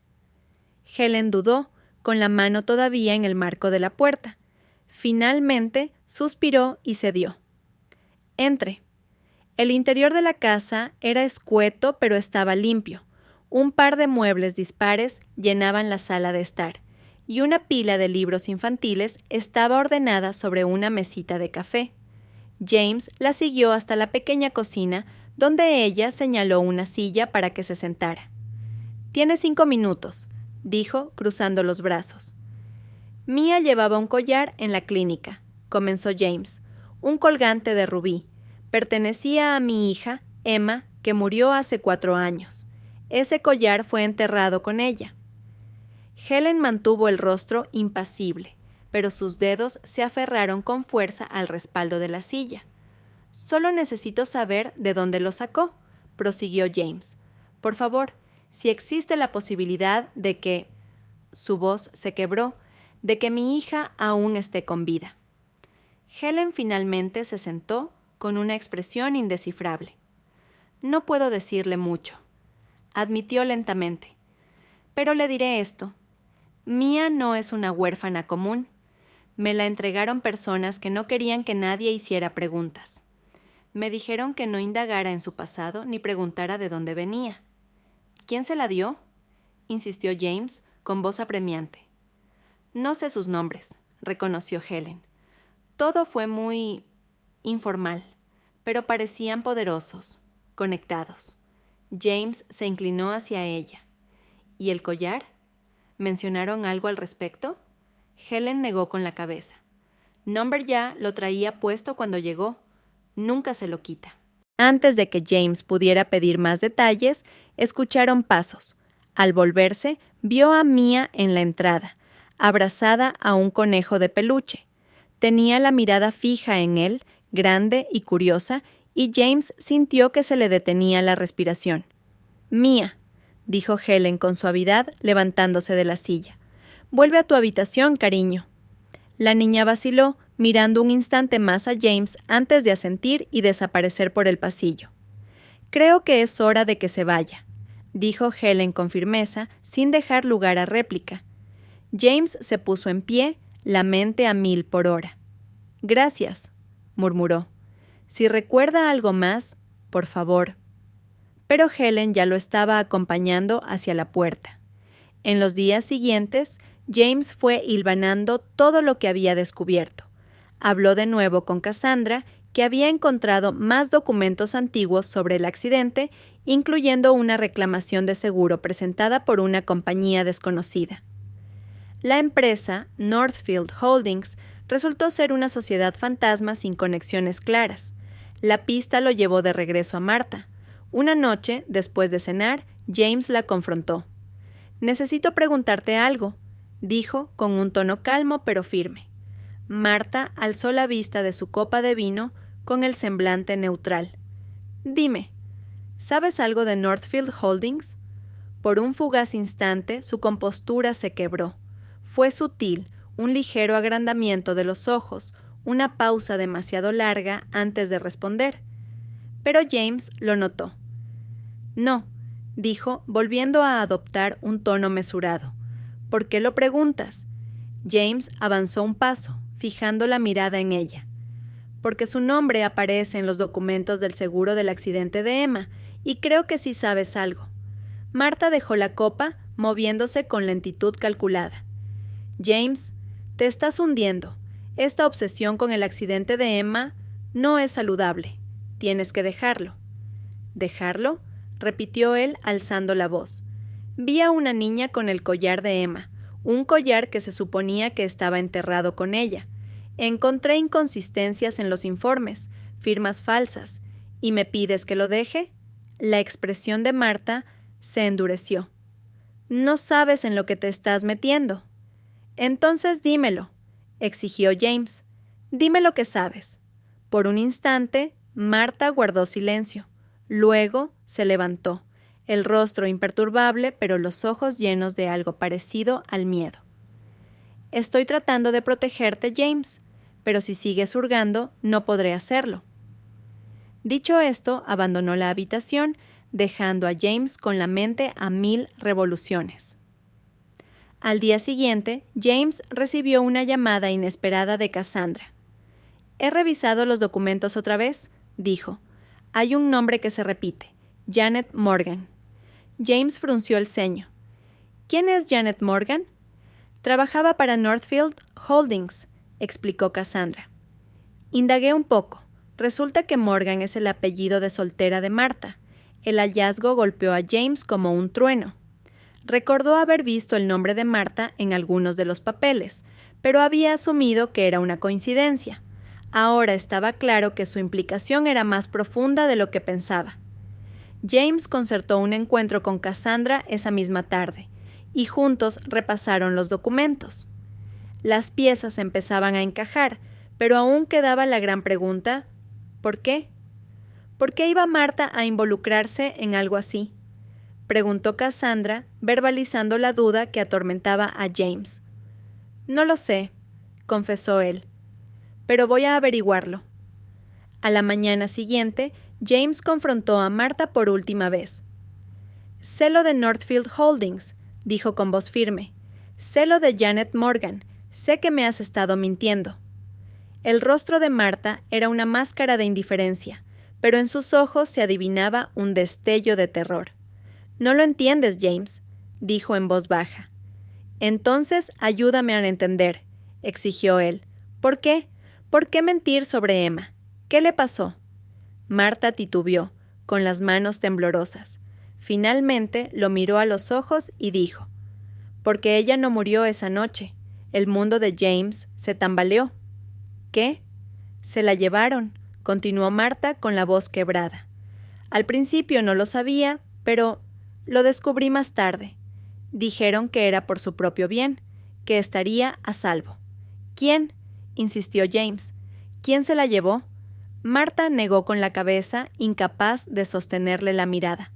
Helen dudó, con la mano todavía en el marco de la puerta. Finalmente, suspiró y cedió. Entre. El interior de la casa era escueto pero estaba limpio. Un par de muebles dispares llenaban la sala de estar, y una pila de libros infantiles estaba ordenada sobre una mesita de café. James la siguió hasta la pequeña cocina, donde ella señaló una silla para que se sentara. «Tiene 5 minutos», dijo, cruzando los brazos. «Mia llevaba un collar en la clínica», comenzó James, «un colgante de rubí. Pertenecía a mi hija, Emma, que murió hace 4 años. Ese collar fue enterrado con ella». Helen mantuvo el rostro impasible, pero sus dedos se aferraron con fuerza al respaldo de la silla. «Solo necesito saber de dónde lo sacó», prosiguió James. «Por favor, si existe la posibilidad de que…» Su voz se quebró, «de que mi hija aún esté con vida». Helen finalmente se sentó con una expresión indescifrable. «No puedo decirle mucho», admitió lentamente. «Pero le diré esto. Mia no es una huérfana común. Me la entregaron personas que no querían que nadie hiciera preguntas. Me dijeron que no indagara en su pasado ni preguntara de dónde venía». «¿Quién se la dio?», insistió James, con voz apremiante. «No sé sus nombres», reconoció Helen. «Todo fue muy informal, pero parecían poderosos, conectados». James se inclinó hacia ella. «¿Y el collar? ¿Mencionaron algo al respecto?». Helen negó con la cabeza. «Number ya lo traía puesto cuando llegó. Nunca se lo quita». Antes de que James pudiera pedir más detalles, escucharon pasos. Al volverse, vio a Mia en la entrada, abrazada a un conejo de peluche. Tenía la mirada fija en él, grande y curiosa, y James sintió que se le detenía la respiración. «Mia», dijo Helen con suavidad, levantándose de la silla. «Vuelve a tu habitación, cariño». La niña vaciló, mirando un instante más a James antes de asentir y desaparecer por el pasillo. «Creo que es hora de que se vaya», dijo Helen con firmeza, sin dejar lugar a réplica. James se puso en pie, la mente a 1000 por hora. «Gracias», murmuró. «Si recuerda algo más, por favor». Pero Helen ya lo estaba acompañando hacia la puerta. En los días siguientes, James fue hilvanando todo lo que había descubierto. Habló de nuevo con Cassandra, que había encontrado más documentos antiguos sobre el accidente, incluyendo una reclamación de seguro presentada por una compañía desconocida. La empresa, Northfield Holdings, resultó ser una sociedad fantasma sin conexiones claras. La pista lo llevó de regreso a Marta. Una noche, después de cenar, James la confrontó. «Necesito preguntarte algo», dijo con un tono calmo pero firme. Marta alzó la vista de su copa de vino con el semblante neutral. «Dime, ¿sabes algo de Northfield Holdings?». Por un fugaz instante su compostura se quebró. Fue sutil, un ligero agrandamiento de los ojos, una pausa demasiado larga antes de responder. Pero James lo notó. «No», dijo, volviendo a adoptar un tono mesurado. «¿Por qué lo preguntas?». James avanzó un paso, fijando la mirada en ella. «Porque su nombre aparece en los documentos del seguro del accidente de Emma, y creo que sí sabes algo». Marta dejó la copa, moviéndose con lentitud calculada. «James, te estás hundiendo. Esta obsesión con el accidente de Emma no es saludable. Tienes que dejarlo». «¿Dejarlo?», repitió él, alzando la voz. «Vi a una niña con el collar de Emma, un collar que se suponía que estaba enterrado con ella. Encontré inconsistencias en los informes, firmas falsas. ¿Y me pides que lo deje?». La expresión de Marta se endureció. «No sabes en lo que te estás metiendo». Entonces dímelo, exigió James. Dime lo que sabes. Por un instante, Marta guardó silencio. Luego se levantó, el rostro imperturbable, pero los ojos llenos de algo parecido al miedo. Estoy tratando de protegerte, James, pero si sigues hurgando, no podré hacerlo. Dicho esto, abandonó la habitación, dejando a James con la mente a 1000 revoluciones. Al día siguiente, James recibió una llamada inesperada de Cassandra. «He revisado los documentos otra vez», dijo. «Hay un nombre que se repite, Janet Morgan». James frunció el ceño. «¿Quién es Janet Morgan?» «Trabajaba para Northfield Holdings», explicó Cassandra. Indagué un poco. Resulta que Morgan es el apellido de soltera de Marta. El hallazgo golpeó a James como un trueno. Recordó haber visto el nombre de Marta en algunos de los papeles, pero había asumido que era una coincidencia. Ahora estaba claro que su implicación era más profunda de lo que pensaba. James concertó un encuentro con Cassandra esa misma tarde, y juntos repasaron los documentos. Las piezas empezaban a encajar, pero aún quedaba la gran pregunta: ¿por qué? ¿Por qué iba Marta a involucrarse en algo así?, preguntó Cassandra, verbalizando la duda que atormentaba a James. «No lo sé», confesó él, «pero voy a averiguarlo». A la mañana siguiente, James confrontó a Marta por última vez. «Sé lo de Northfield Holdings», dijo con voz firme. «Sé lo de Janet Morgan. Sé que me has estado mintiendo». El rostro de Marta era una máscara de indiferencia, pero en sus ojos se adivinaba un destello de terror. «No lo entiendes, James», dijo en voz baja. «Entonces ayúdame a entender», exigió él. «¿Por qué? ¿Por qué mentir sobre Emma? ¿Qué le pasó?» Marta titubeó, con las manos temblorosas. Finalmente lo miró a los ojos y dijo: «Porque ella no murió esa noche. El mundo de James se tambaleó». «¿Qué?» «Se la llevaron», continuó Marta con la voz quebrada. «Al principio no lo sabía, pero lo descubrí más tarde. Dijeron que era por su propio bien, que estaría a salvo». «¿Quién?», insistió James. «¿Quién se la llevó?». Marta negó con la cabeza, incapaz de sostenerle la mirada.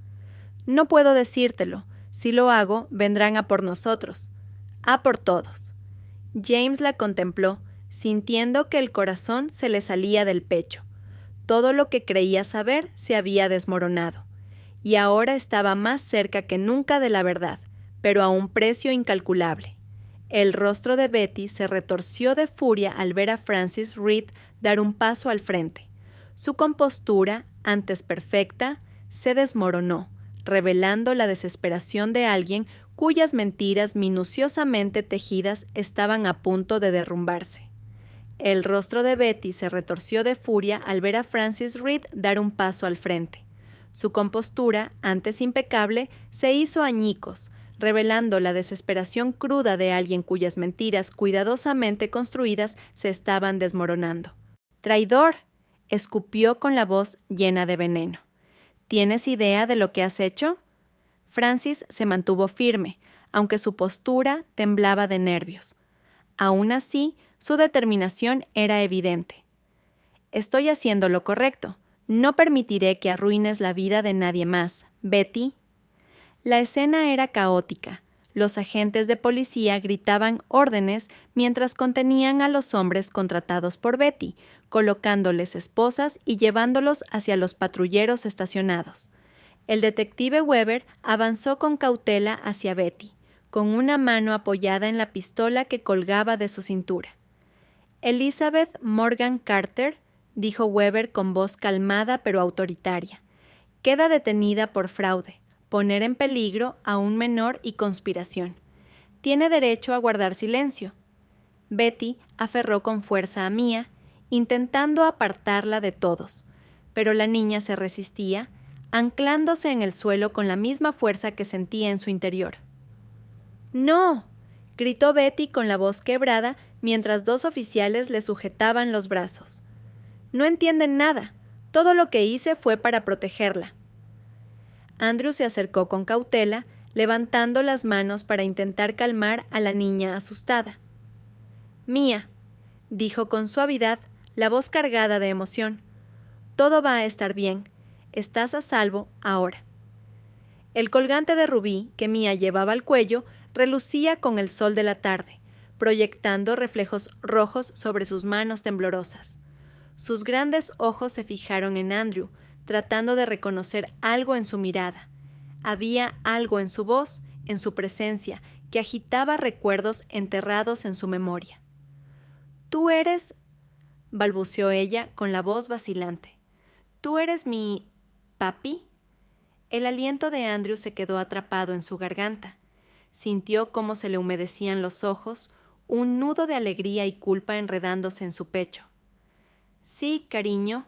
«No puedo decírtelo. Si lo hago, vendrán a por nosotros. A por todos». James la contempló, sintiendo que el corazón se le salía del pecho. Todo lo que creía saber se había desmoronado, y ahora estaba más cerca que nunca de la verdad, pero a un precio incalculable. El rostro de Betty se retorció de furia al ver a Francis Reed dar un paso al frente. Su compostura, antes perfecta, se desmoronó, revelando la desesperación de alguien cuyas mentiras minuciosamente tejidas estaban a punto de derrumbarse. El rostro de Betty se retorció de furia al ver a Francis Reed dar un paso al frente. Su compostura, antes impecable, se hizo añicos, revelando la desesperación cruda de alguien cuyas mentiras cuidadosamente construidas se estaban desmoronando. «¡Traidor!», escupió con la voz llena de veneno. «¿Tienes idea de lo que has hecho?». Francis se mantuvo firme, aunque su postura temblaba de nervios. Aún así, su determinación era evidente. «Estoy haciendo lo correcto. No permitiré que arruines la vida de nadie más, Betty». La escena era caótica. Los agentes de policía gritaban órdenes mientras contenían a los hombres contratados por Betty, colocándoles esposas y llevándolos hacia los patrulleros estacionados. El detective Weber avanzó con cautela hacia Betty, con una mano apoyada en la pistola que colgaba de su cintura. «Elizabeth Morgan Carter», dijo Weber con voz calmada pero autoritaria, «queda detenida por fraude, poner en peligro a un menor y conspiración. Tiene derecho a guardar silencio». Betty aferró con fuerza a Mia, intentando apartarla de todos, pero la niña se resistía, anclándose en el suelo con la misma fuerza que sentía en su interior. «¡No!», gritó Betty con la voz quebrada mientras dos oficiales le sujetaban los brazos. «No entienden nada. Todo lo que hice fue para protegerla». Andrew se acercó con cautela, levantando las manos para intentar calmar a la niña asustada. Mía, dijo con suavidad, la voz cargada de emoción. Todo va a estar bien. Estás a salvo ahora. El colgante de rubí que Mía llevaba al cuello relucía con el sol de la tarde, proyectando reflejos rojos sobre sus manos temblorosas. Sus grandes ojos se fijaron en Andrew, tratando de reconocer algo en su mirada. Había algo en su voz, en su presencia, que agitaba recuerdos enterrados en su memoria. «Tú eres», balbuceó ella con la voz vacilante. «¿Tú eres mi... papi?» El aliento de Andrew se quedó atrapado en su garganta. Sintió cómo se le humedecían los ojos, un nudo de alegría y culpa enredándose en su pecho. «Sí, cariño»,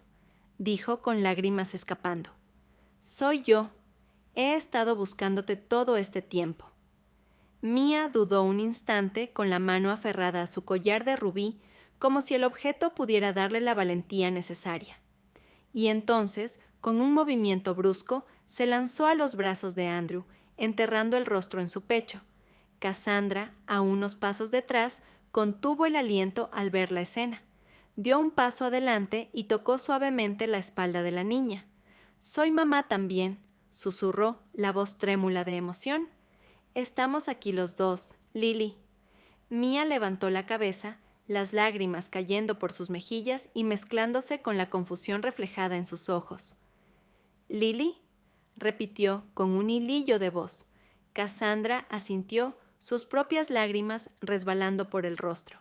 dijo con lágrimas escapando. «Soy yo. He estado buscándote todo este tiempo». Mía dudó un instante con la mano aferrada a su collar de rubí, como si el objeto pudiera darle la valentía necesaria. Y entonces, con un movimiento brusco, se lanzó a los brazos de Andrew, enterrando el rostro en su pecho. Cassandra, a unos pasos detrás, contuvo el aliento al ver la escena. Dio un paso adelante y tocó suavemente la espalda de la niña. «Soy mamá también», susurró la voz trémula de emoción. «Estamos aquí los dos, Lily». Mía levantó la cabeza, las lágrimas cayendo por sus mejillas y mezclándose con la confusión reflejada en sus ojos. «¿Lily?», repitió con un hilillo de voz. Cassandra asintió, sus propias lágrimas resbalando por el rostro.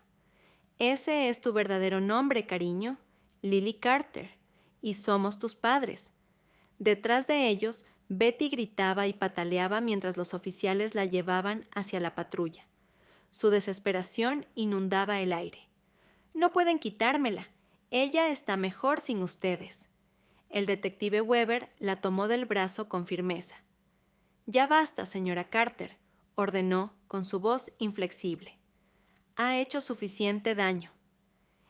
«Ese es tu verdadero nombre, cariño, Lily Carter, y somos tus padres». Detrás de ellos, Betty gritaba y pataleaba mientras los oficiales la llevaban hacia la patrulla. Su desesperación inundaba el aire. «No pueden quitármela. Ella está mejor sin ustedes». El detective Weber la tomó del brazo con firmeza. «Ya basta, señora Carter», ordenó con su voz inflexible. «Ha hecho suficiente daño».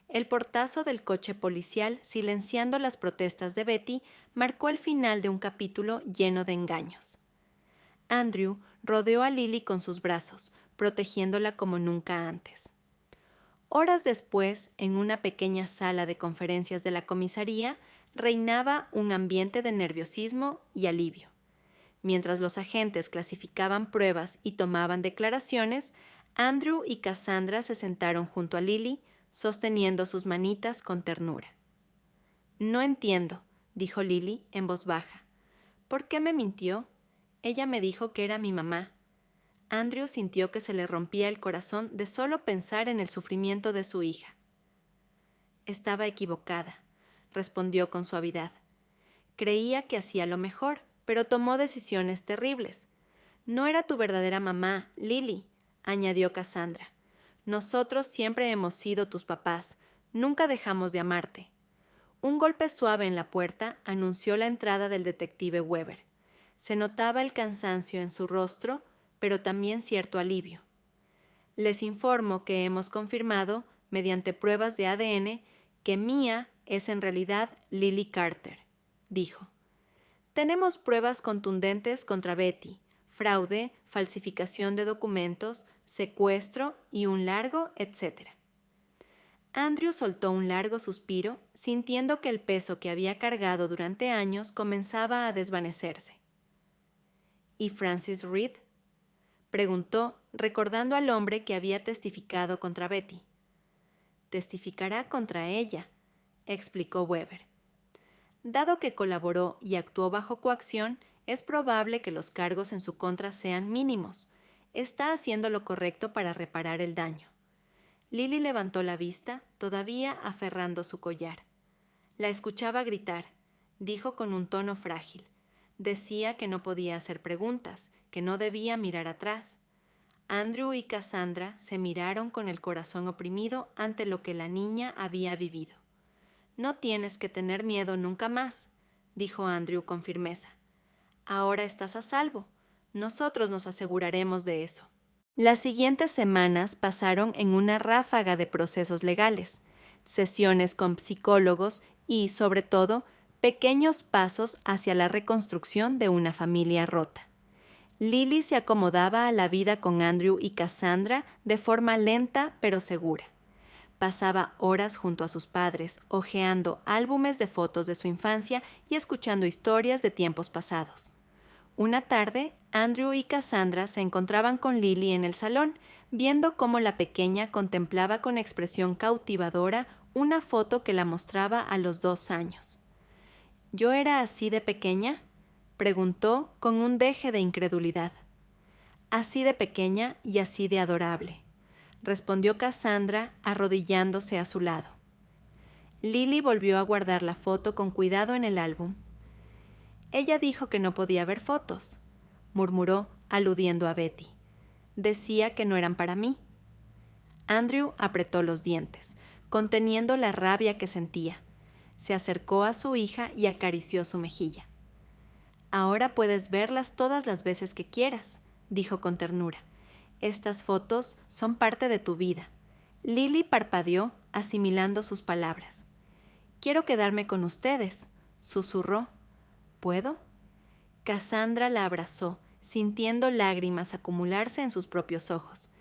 El portazo del coche policial, silenciando las protestas de Betty, marcó el final de un capítulo lleno de engaños. Andrew rodeó a Lily con sus brazos, protegiéndola como nunca antes. Horas después, en una pequeña sala de conferencias de la comisaría, reinaba un ambiente de nerviosismo y alivio. Mientras los agentes clasificaban pruebas y tomaban declaraciones, Andrew y Cassandra se sentaron junto a Lily, sosteniendo sus manitas con ternura. «No entiendo», dijo Lily en voz baja. «¿Por qué me mintió? Ella me dijo que era mi mamá». Andrew sintió que se le rompía el corazón de solo pensar en el sufrimiento de su hija. «Estaba equivocada», respondió con suavidad. «Creía que hacía lo mejor, pero tomó decisiones terribles. No era tu verdadera mamá, Lily», añadió Cassandra. «Nosotros siempre hemos sido tus papás. Nunca dejamos de amarte». Un golpe suave en la puerta anunció la entrada del detective Weber. Se notaba el cansancio en su rostro, pero también cierto alivio. «Les informo que hemos confirmado, mediante pruebas de ADN, que Mía es en realidad Lily Carter», dijo. «Tenemos pruebas contundentes contra Betty, fraude, falsificación de documentos, secuestro y un largo etcétera». Andrew soltó un largo suspiro, sintiendo que el peso que había cargado durante años comenzaba a desvanecerse. «¿Y Francis Reed?», preguntó, recordando al hombre que había testificado contra Betty. «Testificará contra ella», explicó Weber. «Dado que colaboró y actuó bajo coacción, es probable que los cargos en su contra sean mínimos. Está haciendo lo correcto para reparar el daño». Lily levantó la vista, todavía aferrando su collar. La escuchaba gritar. Dijo con un tono frágil. Decía que no podía hacer preguntas, que no debía mirar atrás. Andrew y Cassandra se miraron con el corazón oprimido ante lo que la niña había vivido. «No tienes que tener miedo nunca más», dijo Andrew con firmeza. «Ahora estás a salvo. Nosotros nos aseguraremos de eso». Las siguientes semanas pasaron en una ráfaga de procesos legales, sesiones con psicólogos y, sobre todo, pequeños pasos hacia la reconstrucción de una familia rota. Lily se acomodaba a la vida con Andrew y Cassandra de forma lenta pero segura. Pasaba horas junto a sus padres, hojeando álbumes de fotos de su infancia y escuchando historias de tiempos pasados. Una tarde, Andrew y Cassandra se encontraban con Lily en el salón, viendo cómo la pequeña contemplaba con expresión cautivadora una foto que la mostraba a los 2 años. ¿Yo era así de pequeña?, preguntó con un deje de incredulidad. Así de pequeña y así de adorable, respondió Cassandra arrodillándose a su lado. Lily volvió a guardar la foto con cuidado en el álbum. Ella dijo que no podía ver fotos, murmuró, aludiendo a Betty. Decía que no eran para mí. Andrew apretó los dientes, conteniendo la rabia que sentía. Se acercó a su hija y acarició su mejilla. Ahora puedes verlas todas las veces que quieras, dijo con ternura. Estas fotos son parte de tu vida. Lily parpadeó, asimilando sus palabras. Quiero quedarme con ustedes, susurró. ¿Puedo? Cassandra la abrazó, sintiendo lágrimas acumularse en sus propios ojos.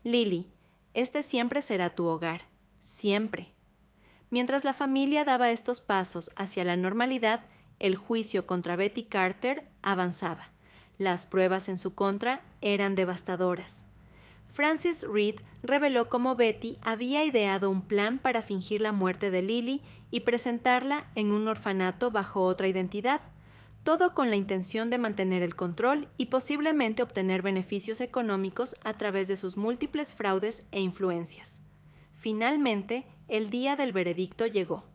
Lily, este siempre será tu hogar, siempre. Mientras la familia daba estos pasos hacia la normalidad, el juicio contra Betty Carter avanzaba. Las pruebas en su contra eran devastadoras. Francis Reed reveló cómo Betty había ideado un plan para fingir la muerte de Lily y presentarla en un orfanato bajo otra identidad, todo con la intención de mantener el control y posiblemente obtener beneficios económicos a través de sus múltiples fraudes e influencias. Finalmente, el día del veredicto llegó.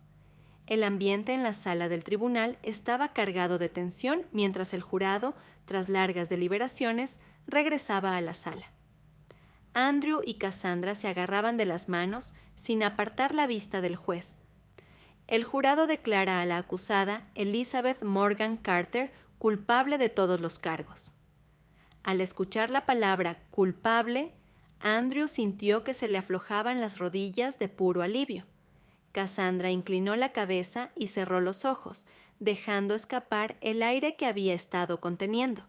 El ambiente en la sala del tribunal estaba cargado de tensión mientras el jurado, tras largas deliberaciones, regresaba a la sala. Andrew y Cassandra se agarraban de las manos sin apartar la vista del juez. El jurado declara a la acusada, Elizabeth Morgan Carter, culpable de todos los cargos. Al escuchar la palabra culpable, Andrew sintió que se le aflojaban las rodillas de puro alivio. Cassandra inclinó la cabeza y cerró los ojos, dejando escapar el aire que había estado conteniendo.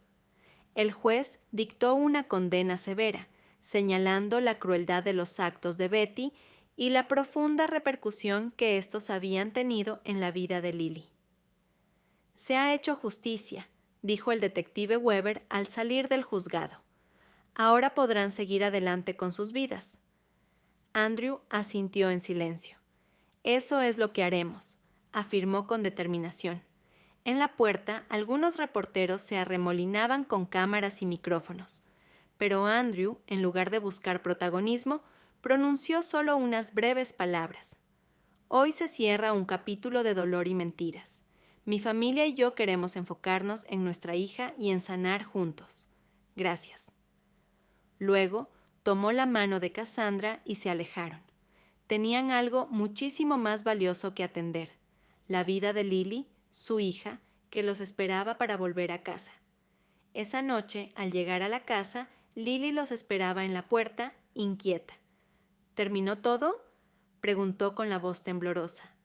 El juez dictó una condena severa, señalando la crueldad de los actos de Betty y la profunda repercusión que estos habían tenido en la vida de Lily. Se ha hecho justicia, dijo el detective Weber al salir del juzgado. Ahora podrán seguir adelante con sus vidas. Andrew asintió en silencio. Eso es lo que haremos, afirmó con determinación. En la puerta, algunos reporteros se arremolinaban con cámaras y micrófonos, pero Andrew, en lugar de buscar protagonismo, pronunció solo unas breves palabras. Hoy se cierra un capítulo de dolor y mentiras. Mi familia y yo queremos enfocarnos en nuestra hija y en sanar juntos. Gracias. Luego, tomó la mano de Cassandra y se alejaron. Tenían algo muchísimo más valioso que atender, la vida de Lily, su hija, que los esperaba para volver a casa. Esa noche, al llegar a la casa, Lily los esperaba en la puerta, inquieta. ¿Terminó todo?, preguntó con la voz temblorosa.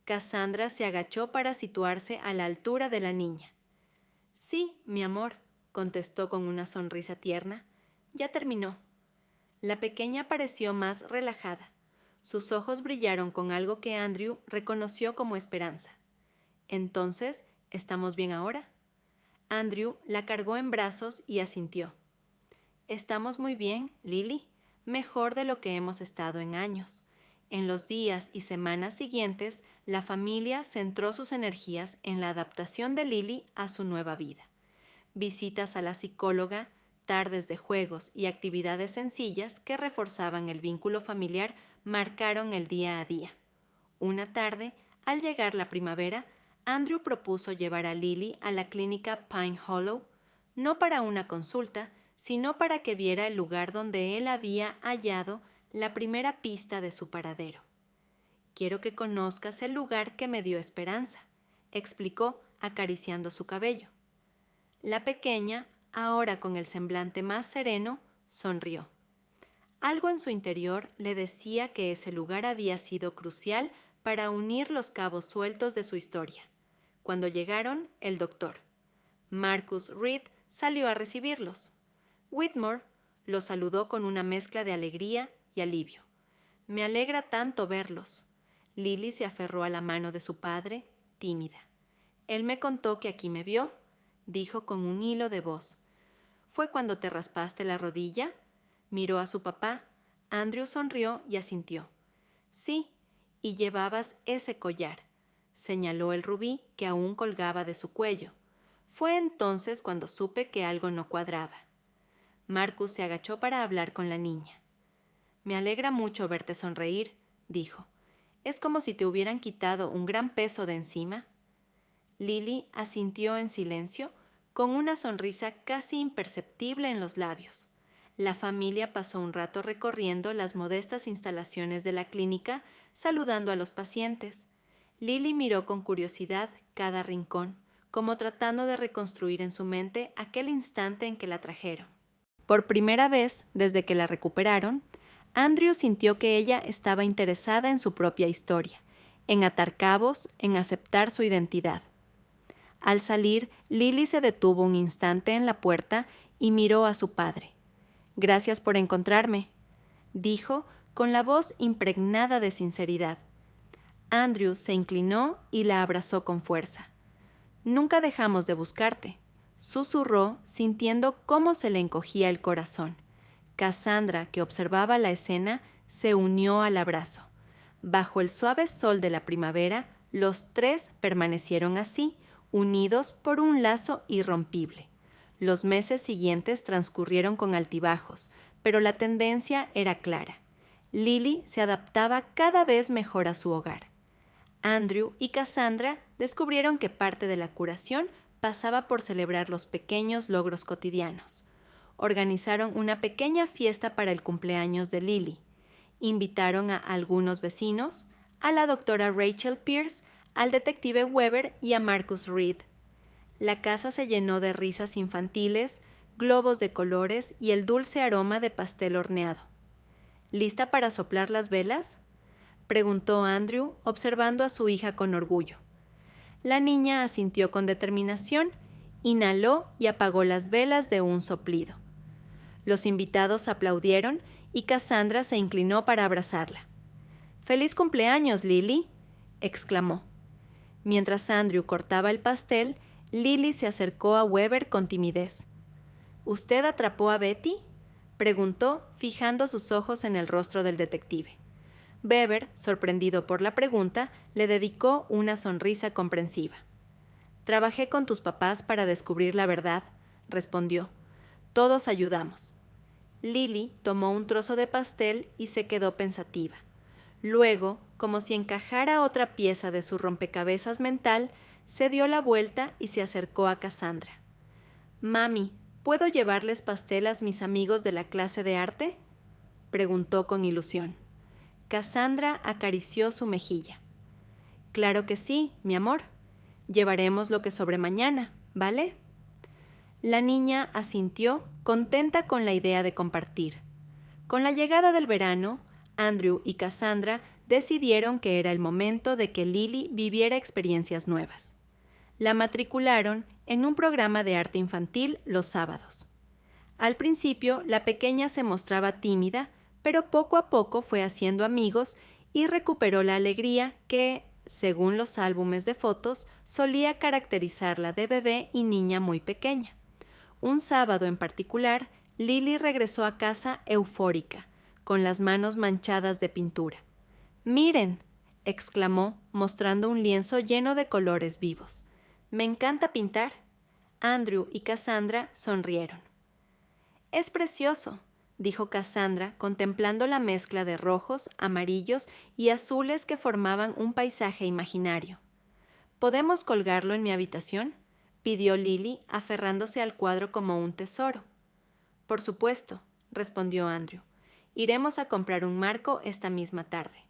Cassandra se agachó para situarse a la altura de la niña. Sí, mi amor, contestó con una sonrisa tierna. Ya terminó. La pequeña pareció más relajada. Sus ojos brillaron con algo que Andrew reconoció como esperanza. Entonces, ¿estamos bien ahora? Andrew la cargó en brazos y asintió. Estamos muy bien, Lily, mejor de lo que hemos estado en años. En los días y semanas siguientes, la familia centró sus energías en la adaptación de Lily a su nueva vida. Visitas a la psicóloga, tardes de juegos y actividades sencillas que reforzaban el vínculo familiar marcaron el día a día. Una tarde, al llegar la primavera, Andrew propuso llevar a Lily a la clínica Pine Hollow, no para una consulta, sino para que viera el lugar donde él había hallado la primera pista de su paradero. Quiero que conozcas el lugar que me dio esperanza, explicó acariciando su cabello. La pequeña, ahora con el semblante más sereno, sonrió. Algo en su interior le decía que ese lugar había sido crucial para unir los cabos sueltos de su historia. Cuando llegaron, el doctor. Marcus Reed salió a recibirlos. Whitmore los saludó con una mezcla de alegría y alivio. Me alegra tanto verlos. Lily se aferró a la mano de su padre, tímida. Él me contó que aquí me vio, dijo con un hilo de voz. ¿Fue cuando te raspaste la rodilla? Miró a su papá. Andrew sonrió y asintió. Sí, y llevabas ese collar. Señaló el rubí que aún colgaba de su cuello. Fue entonces cuando supe que algo no cuadraba. Marcus se agachó para hablar con la niña. Me alegra mucho verte sonreír, dijo. Es como si te hubieran quitado un gran peso de encima. Lily asintió en silencio, con una sonrisa casi imperceptible en los labios. La familia pasó un rato recorriendo las modestas instalaciones de la clínica, saludando a los pacientes. Lily miró con curiosidad cada rincón, como tratando de reconstruir en su mente aquel instante en que la trajeron. Por primera vez, desde que la recuperaron, Andrew sintió que ella estaba interesada en su propia historia, en atar cabos, en aceptar su identidad. Al salir, Lily se detuvo un instante en la puerta y miró a su padre. «Gracias por encontrarme», dijo con la voz impregnada de sinceridad. Andrew se inclinó y la abrazó con fuerza. «Nunca dejamos de buscarte», susurró, sintiendo cómo se le encogía el corazón. Cassandra, que observaba la escena, se unió al abrazo. Bajo el suave sol de la primavera, los tres permanecieron así, unidos por un lazo irrompible. Los meses siguientes transcurrieron con altibajos, pero la tendencia era clara. Lily se adaptaba cada vez mejor a su hogar. Andrew y Cassandra descubrieron que parte de la curación pasaba por celebrar los pequeños logros cotidianos. Organizaron una pequeña fiesta para el cumpleaños de Lily. Invitaron a algunos vecinos, a la doctora Rachel Pierce, al detective Weber y a Marcus Reed. La casa se llenó de risas infantiles, globos de colores y el dulce aroma de pastel horneado. ¿Lista para soplar las velas?, preguntó Andrew, observando a su hija con orgullo. La niña asintió con determinación, inhaló y apagó las velas de un soplido. Los invitados aplaudieron y Cassandra se inclinó para abrazarla. «¡Feliz cumpleaños, Lily!», exclamó. Mientras Andrew cortaba el pastel, Lily se acercó a Weber con timidez. «¿Usted atrapó a Betty?», preguntó, fijando sus ojos en el rostro del detective. Weber, sorprendido por la pregunta, le dedicó una sonrisa comprensiva. «Trabajé con tus papás para descubrir la verdad», respondió. «Todos ayudamos». Lily tomó un trozo de pastel y se quedó pensativa. Luego, como si encajara otra pieza de su rompecabezas mental, se dio la vuelta y se acercó a Cassandra. «Mami, ¿puedo llevarles pastel a mis amigos de la clase de arte?», preguntó con ilusión. Cassandra acarició su mejilla. «Claro que sí, mi amor. Llevaremos lo que sobre mañana, ¿vale?». La niña asintió, contenta con la idea de compartir. Con la llegada del verano, Andrew y Cassandra decidieron que era el momento de que Lily viviera experiencias nuevas. La matricularon en un programa de arte infantil los sábados. Al principio, la pequeña se mostraba tímida, pero poco a poco fue haciendo amigos y recuperó la alegría que, según los álbumes de fotos, solía caracterizarla de bebé y niña muy pequeña. Un sábado en particular, Lily regresó a casa eufórica, con las manos manchadas de pintura. «¡Miren!», exclamó, mostrando un lienzo lleno de colores vivos. «Me encanta pintar». Andrew y Cassandra sonrieron. «Es precioso», dijo Cassandra, contemplando la mezcla de rojos, amarillos y azules que formaban un paisaje imaginario. «¿Podemos colgarlo en mi habitación?», pidió Lily, aferrándose al cuadro como un tesoro. «Por supuesto», respondió Andrew. «Iremos a comprar un marco esta misma tarde».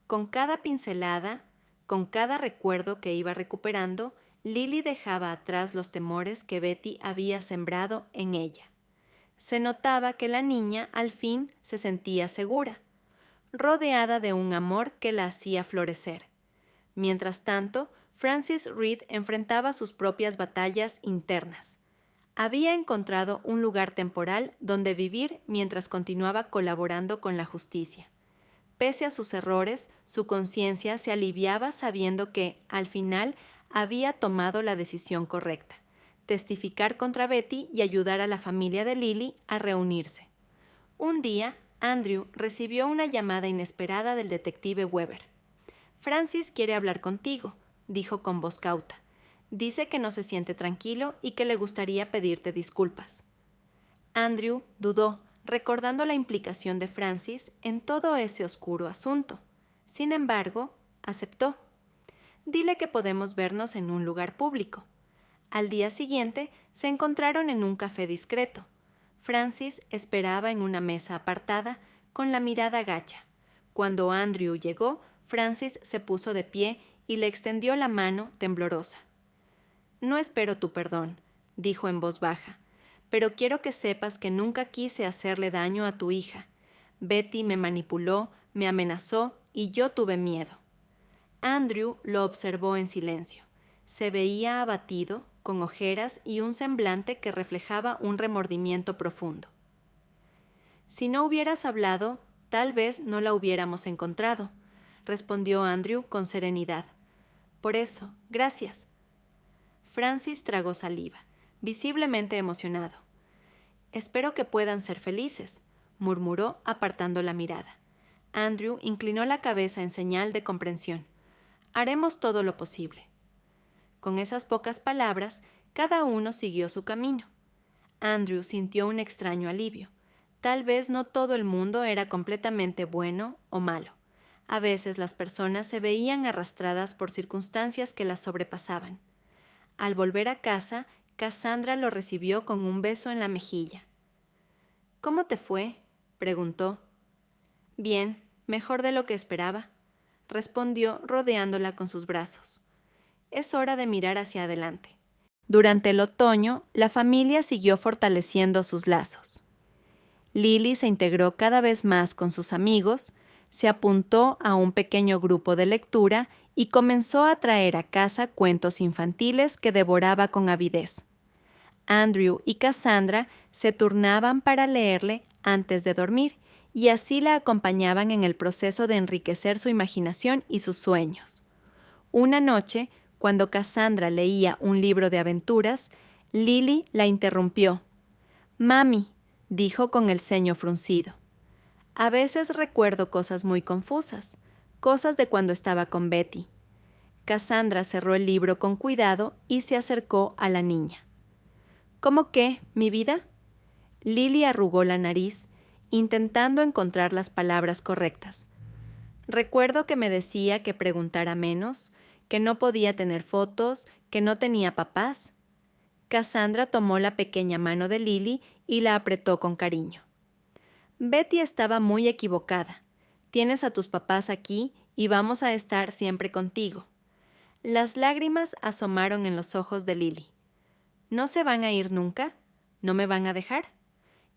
Con cada pincelada, con cada recuerdo que iba recuperando, Lily dejaba atrás los temores que Betty había sembrado en ella. Se notaba que la niña al fin se sentía segura, rodeada de un amor que la hacía florecer. Mientras tanto, Francis Reed enfrentaba sus propias batallas internas. Había encontrado un lugar temporal donde vivir mientras continuaba colaborando con la justicia. Pese a sus errores, su conciencia se aliviaba sabiendo que, al final, había tomado la decisión correcta: testificar contra Betty y ayudar a la familia de Lily a reunirse. Un día, Andrew recibió una llamada inesperada del detective Weber. «Francis quiere hablar contigo», dijo con voz cauta. «Dice que no se siente tranquilo y que le gustaría pedirte disculpas». Andrew dudó, recordando la implicación de Francis en todo ese oscuro asunto. Sin embargo, aceptó. «Dile que podemos vernos en un lugar público». Al día siguiente se encontraron en un café discreto. Francis esperaba en una mesa apartada, con la mirada gacha. Cuando Andrew llegó, Francis se puso de pie y le extendió la mano temblorosa. «No espero tu perdón», dijo en voz baja, «pero quiero que sepas que nunca quise hacerle daño a tu hija. Betty me manipuló, me amenazó y yo tuve miedo». Andrew lo observó en silencio. Se veía abatido, con ojeras y un semblante que reflejaba un remordimiento profundo. «Si no hubieras hablado, tal vez no la hubiéramos encontrado», respondió Andrew con serenidad. «Por eso, gracias». Francis tragó saliva, visiblemente emocionado. «Espero que puedan ser felices», murmuró apartando la mirada. Andrew inclinó la cabeza en señal de comprensión. «Haremos todo lo posible». Con esas pocas palabras, cada uno siguió su camino. Andrew sintió un extraño alivio. Tal vez no todo el mundo era completamente bueno o malo. A veces las personas se veían arrastradas por circunstancias que las sobrepasaban. Al volver a casa, Cassandra lo recibió con un beso en la mejilla. «¿Cómo te fue?», preguntó. «Bien, mejor de lo que esperaba», respondió rodeándola con sus brazos. Es hora de mirar hacia adelante. Durante el otoño, la familia siguió fortaleciendo sus lazos. Lily se integró cada vez más con sus amigos, se apuntó a un pequeño grupo de lectura y comenzó a traer a casa cuentos infantiles que devoraba con avidez. Andrew y Cassandra se turnaban para leerle antes de dormir y así la acompañaban en el proceso de enriquecer su imaginación y sus sueños. Una noche, cuando Cassandra leía un libro de aventuras, Lily la interrumpió. «Mami», dijo con el ceño fruncido. «A veces recuerdo cosas muy confusas, cosas de cuando estaba con Betty». Cassandra cerró el libro con cuidado y se acercó a la niña. «¿Cómo qué, mi vida?» Lily arrugó la nariz, intentando encontrar las palabras correctas. «Recuerdo que me decía que preguntara menos, que no podía tener fotos, que no tenía papás». Cassandra tomó la pequeña mano de Lily y la apretó con cariño. «Betty estaba muy equivocada. Tienes a tus papás aquí y vamos a estar siempre contigo». Las lágrimas asomaron en los ojos de Lily. «¿No se van a ir nunca? ¿No me van a dejar?»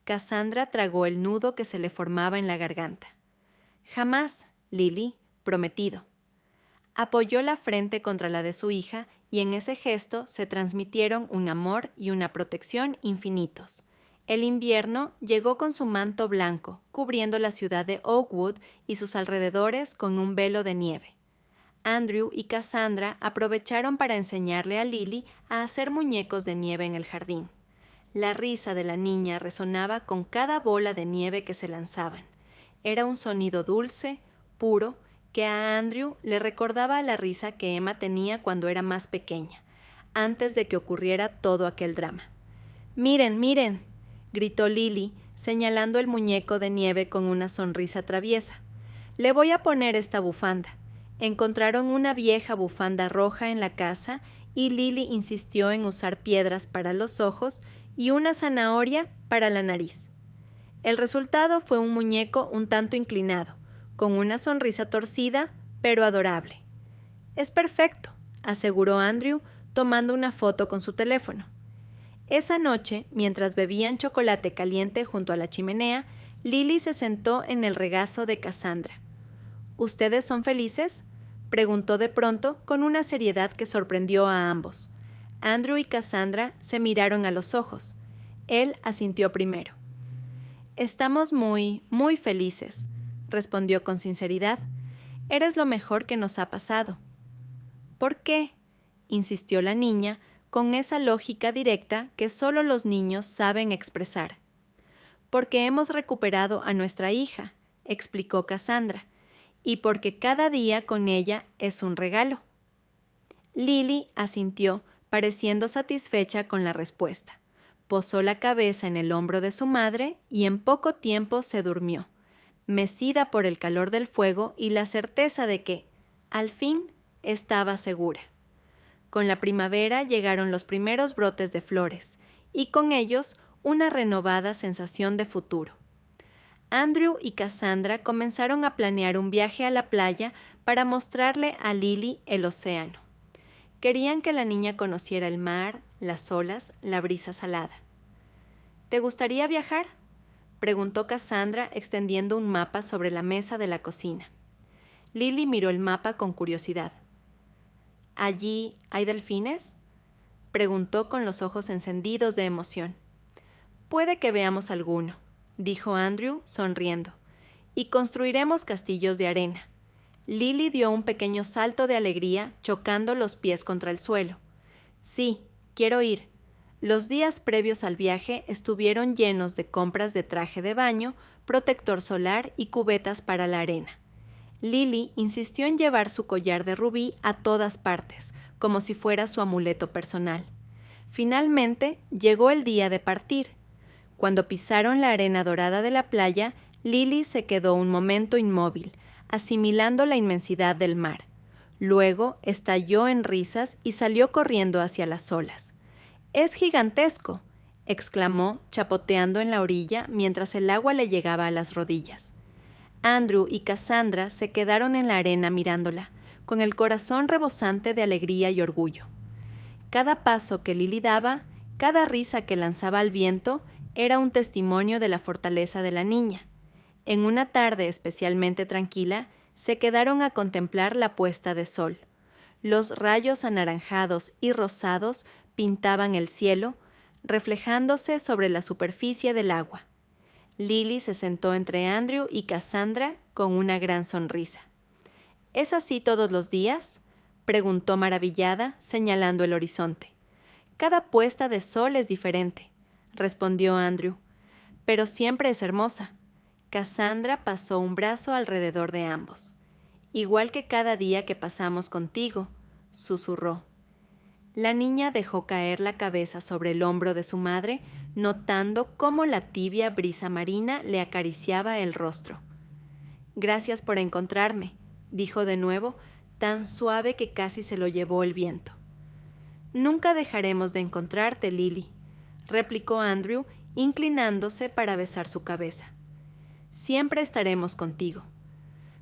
Cassandra tragó el nudo que se le formaba en la garganta. «Jamás, Lily, prometido». Apoyó la frente contra la de su hija y en ese gesto se transmitieron un amor y una protección infinitos. El invierno llegó con su manto blanco, cubriendo la ciudad de Oakwood y sus alrededores con un velo de nieve. Andrew y Cassandra aprovecharon para enseñarle a Lily a hacer muñecos de nieve en el jardín. La risa de la niña resonaba con cada bola de nieve que se lanzaban. Era un sonido dulce, puro, que a Andrew le recordaba la risa que Emma tenía cuando era más pequeña, antes de que ocurriera todo aquel drama. «¡Miren, miren!», gritó Lily, señalando el muñeco de nieve con una sonrisa traviesa. «Le voy a poner esta bufanda». Encontraron una vieja bufanda roja en la casa y Lily insistió en usar piedras para los ojos y una zanahoria para la nariz. El resultado fue un muñeco un tanto inclinado, con una sonrisa torcida, pero adorable. «Es perfecto», aseguró Andrew, tomando una foto con su teléfono. Esa noche, mientras bebían chocolate caliente junto a la chimenea, Lily se sentó en el regazo de Cassandra. «¿Ustedes son felices?», preguntó de pronto con una seriedad que sorprendió a ambos. Andrew y Cassandra se miraron a los ojos. Él asintió primero. «Estamos muy, muy felices», respondió con sinceridad. Eres lo mejor que nos ha pasado. ¿Por qué?, insistió la niña, con esa lógica directa que solo los niños saben expresar. Porque hemos recuperado a nuestra hija, explicó Cassandra, y porque cada día con ella es un regalo. Lily asintió, pareciendo satisfecha con la respuesta. Posó la cabeza en el hombro de su madre y en poco tiempo se durmió, mecida por el calor del fuego y la certeza de que, al fin, estaba segura. Con la primavera llegaron los primeros brotes de flores, y con ellos una renovada sensación de futuro. Andrew y Cassandra comenzaron a planear un viaje a la playa para mostrarle a Lily el océano. Querían que la niña conociera el mar, las olas, la brisa salada. ¿Te gustaría viajar?, preguntó Cassandra extendiendo un mapa sobre la mesa de la cocina. Lily miró el mapa con curiosidad. ¿Allí hay delfines?, preguntó con los ojos encendidos de emoción. Puede que veamos alguno, dijo Andrew, sonriendo, y construiremos castillos de arena. Lily dio un pequeño salto de alegría, chocando los pies contra el suelo. Sí, quiero ir. Los días previos al viaje estuvieron llenos de compras de traje de baño, protector solar y cubetas para la arena. Lily insistió en llevar su collar de rubí a todas partes, como si fuera su amuleto personal. Finalmente, llegó el día de partir. Cuando pisaron la arena dorada de la playa, Lily se quedó un momento inmóvil, asimilando la inmensidad del mar. Luego estalló en risas y salió corriendo hacia las olas. «¡Es gigantesco!», exclamó, chapoteando en la orilla mientras el agua le llegaba a las rodillas. Andrew y Cassandra se quedaron en la arena mirándola, con el corazón rebosante de alegría y orgullo. Cada paso que Lily daba, cada risa que lanzaba al viento, era un testimonio de la fortaleza de la niña. En una tarde especialmente tranquila, se quedaron a contemplar la puesta de sol. Los rayos anaranjados y rosados pintaban el cielo, reflejándose sobre la superficie del agua. Lily se sentó entre Andrew y Cassandra con una gran sonrisa. ¿Es así todos los días?, preguntó maravillada, señalando el horizonte. Cada puesta de sol es diferente, respondió Andrew, pero siempre es hermosa. Cassandra pasó un brazo alrededor de ambos. Igual que cada día que pasamos contigo, susurró. La niña dejó caer la cabeza sobre el hombro de su madre, notando cómo la tibia brisa marina le acariciaba el rostro. «Gracias por encontrarme», dijo de nuevo, tan suave que casi se lo llevó el viento. «Nunca dejaremos de encontrarte, Lily», replicó Andrew, inclinándose para besar su cabeza. «Siempre estaremos contigo».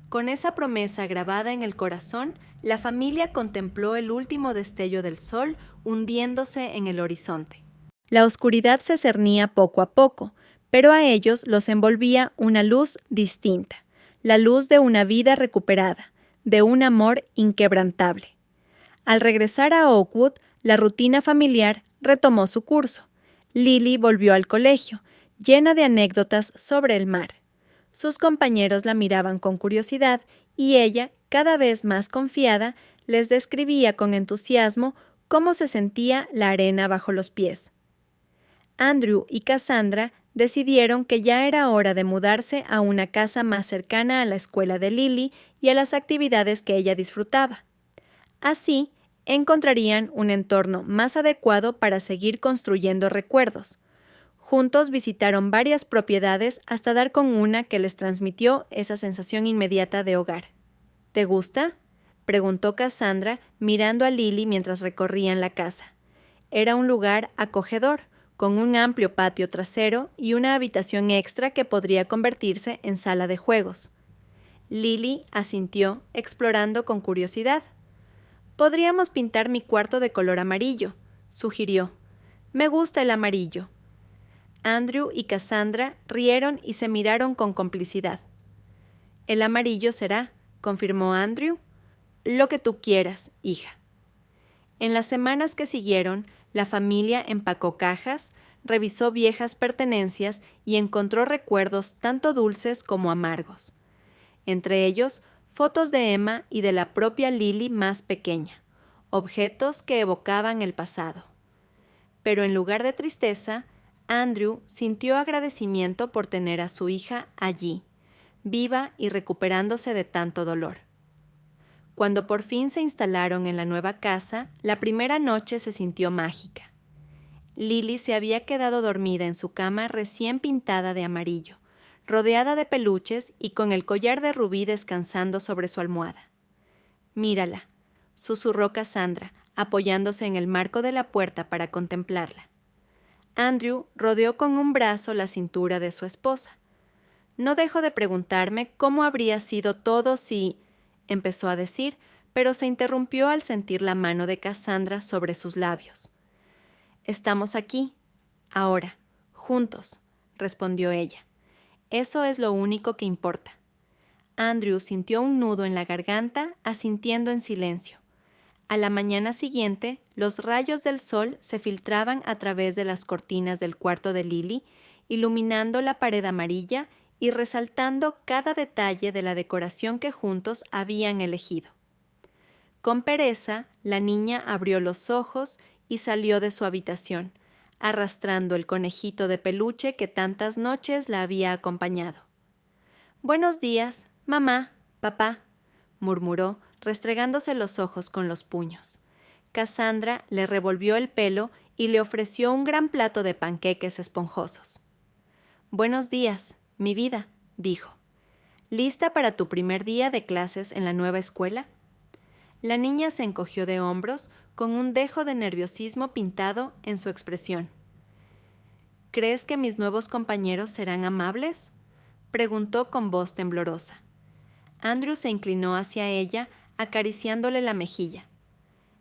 Con esa promesa grabada en el corazón, la familia contempló el último destello del sol hundiéndose en el horizonte. La oscuridad se cernía poco a poco, pero a ellos los envolvía una luz distinta, la luz de una vida recuperada, de un amor inquebrantable. Al regresar a Oakwood, la rutina familiar retomó su curso. Lily volvió al colegio, llena de anécdotas sobre el mar. Sus compañeros la miraban con curiosidad y ella, cada vez más confiada, les describía con entusiasmo cómo se sentía la arena bajo los pies. Andrew y Cassandra decidieron que ya era hora de mudarse a una casa más cercana a la escuela de Lily y a las actividades que ella disfrutaba. Así, encontrarían un entorno más adecuado para seguir construyendo recuerdos. Juntos visitaron varias propiedades hasta dar con una que les transmitió esa sensación inmediata de hogar. ¿Te gusta?, preguntó Cassandra, mirando a Lily mientras recorrían la casa. Era un lugar acogedor, con un amplio patio trasero y una habitación extra que podría convertirse en sala de juegos. Lily asintió, explorando con curiosidad. «Podríamos pintar mi cuarto de color amarillo», sugirió. «Me gusta el amarillo». Andrew y Cassandra rieron y se miraron con complicidad. «El amarillo será», confirmó Andrew. «Lo que tú quieras, hija». En las semanas que siguieron, la familia empacó cajas, revisó viejas pertenencias y encontró recuerdos tanto dulces como amargos. entre ellos fotos de Emma y de la propia Lily más pequeña, objetos que evocaban el pasado. Pero en lugar de tristeza, Andrew sintió agradecimiento por tener a su hija allí, viva y recuperándose de tanto dolor. Cuando por fin se instalaron en la nueva casa, la primera noche se sintió mágica. Lily se había quedado dormida en su cama recién pintada de amarillo, rodeada de peluches y con el collar de rubí descansando sobre su almohada. «Mírala», susurró Cassandra, apoyándose en el marco de la puerta para contemplarla. Andrew rodeó con un brazo la cintura de su esposa. «No dejo de preguntarme cómo habría sido todo si…», empezó a decir, pero se interrumpió al sentir la mano de Cassandra sobre sus labios. «Estamos aquí, ahora, juntos», respondió ella. «Eso es lo único que importa». Andrew sintió un nudo en la garganta, asintiendo en silencio. A la mañana siguiente, los rayos del sol se filtraban a través de las cortinas del cuarto de Lily, iluminando la pared amarilla y resaltando cada detalle de la decoración que juntos habían elegido. Con pereza, la niña abrió los ojos y salió de su habitación, arrastrando el conejito de peluche que tantas noches la había acompañado. «Buenos días, mamá, papá», murmuró, restregándose los ojos con los puños. Cassandra le revolvió el pelo y le ofreció un gran plato de panqueques esponjosos. «Buenos días, mi vida», dijo. «¿Lista para tu primer día de clases en la nueva escuela?». La niña se encogió de hombros con un dejo de nerviosismo pintado en su expresión. «¿Crees que mis nuevos compañeros serán amables?», preguntó con voz temblorosa. Andrew se inclinó hacia ella, acariciándole la mejilla.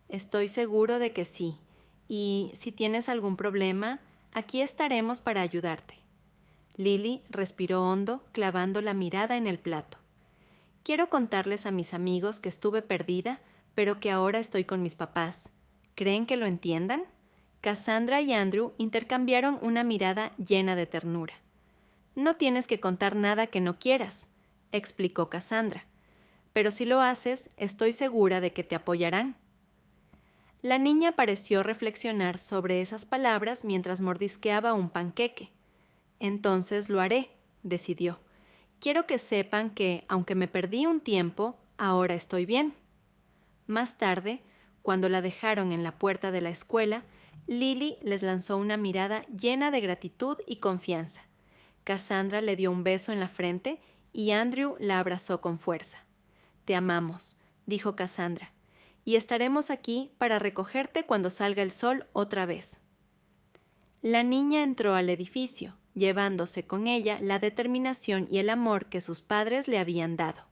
«Estoy seguro de que sí, y si tienes algún problema, aquí estaremos para ayudarte». Lily respiró hondo, clavando la mirada en el plato. «Quiero contarles a mis amigos que estuve perdida, pero que ahora estoy con mis papás. ¿Creen que lo entiendan?». Cassandra y Andrew intercambiaron una mirada llena de ternura. «No tienes que contar nada que no quieras», explicó Cassandra. «Pero si lo haces, estoy segura de que te apoyarán». La niña pareció reflexionar sobre esas palabras mientras mordisqueaba un panqueque. «Entonces lo haré», decidió. «Quiero que sepan que, aunque me perdí un tiempo, ahora estoy bien». Más tarde, cuando la dejaron en la puerta de la escuela, Lily les lanzó una mirada llena de gratitud y confianza. Cassandra le dio un beso en la frente y Andrew la abrazó con fuerza. «Te amamos», dijo Cassandra, «y estaremos aquí para recogerte cuando salga el sol otra vez». La niña entró al edificio, llevándose con ella la determinación y el amor que sus padres le habían dado.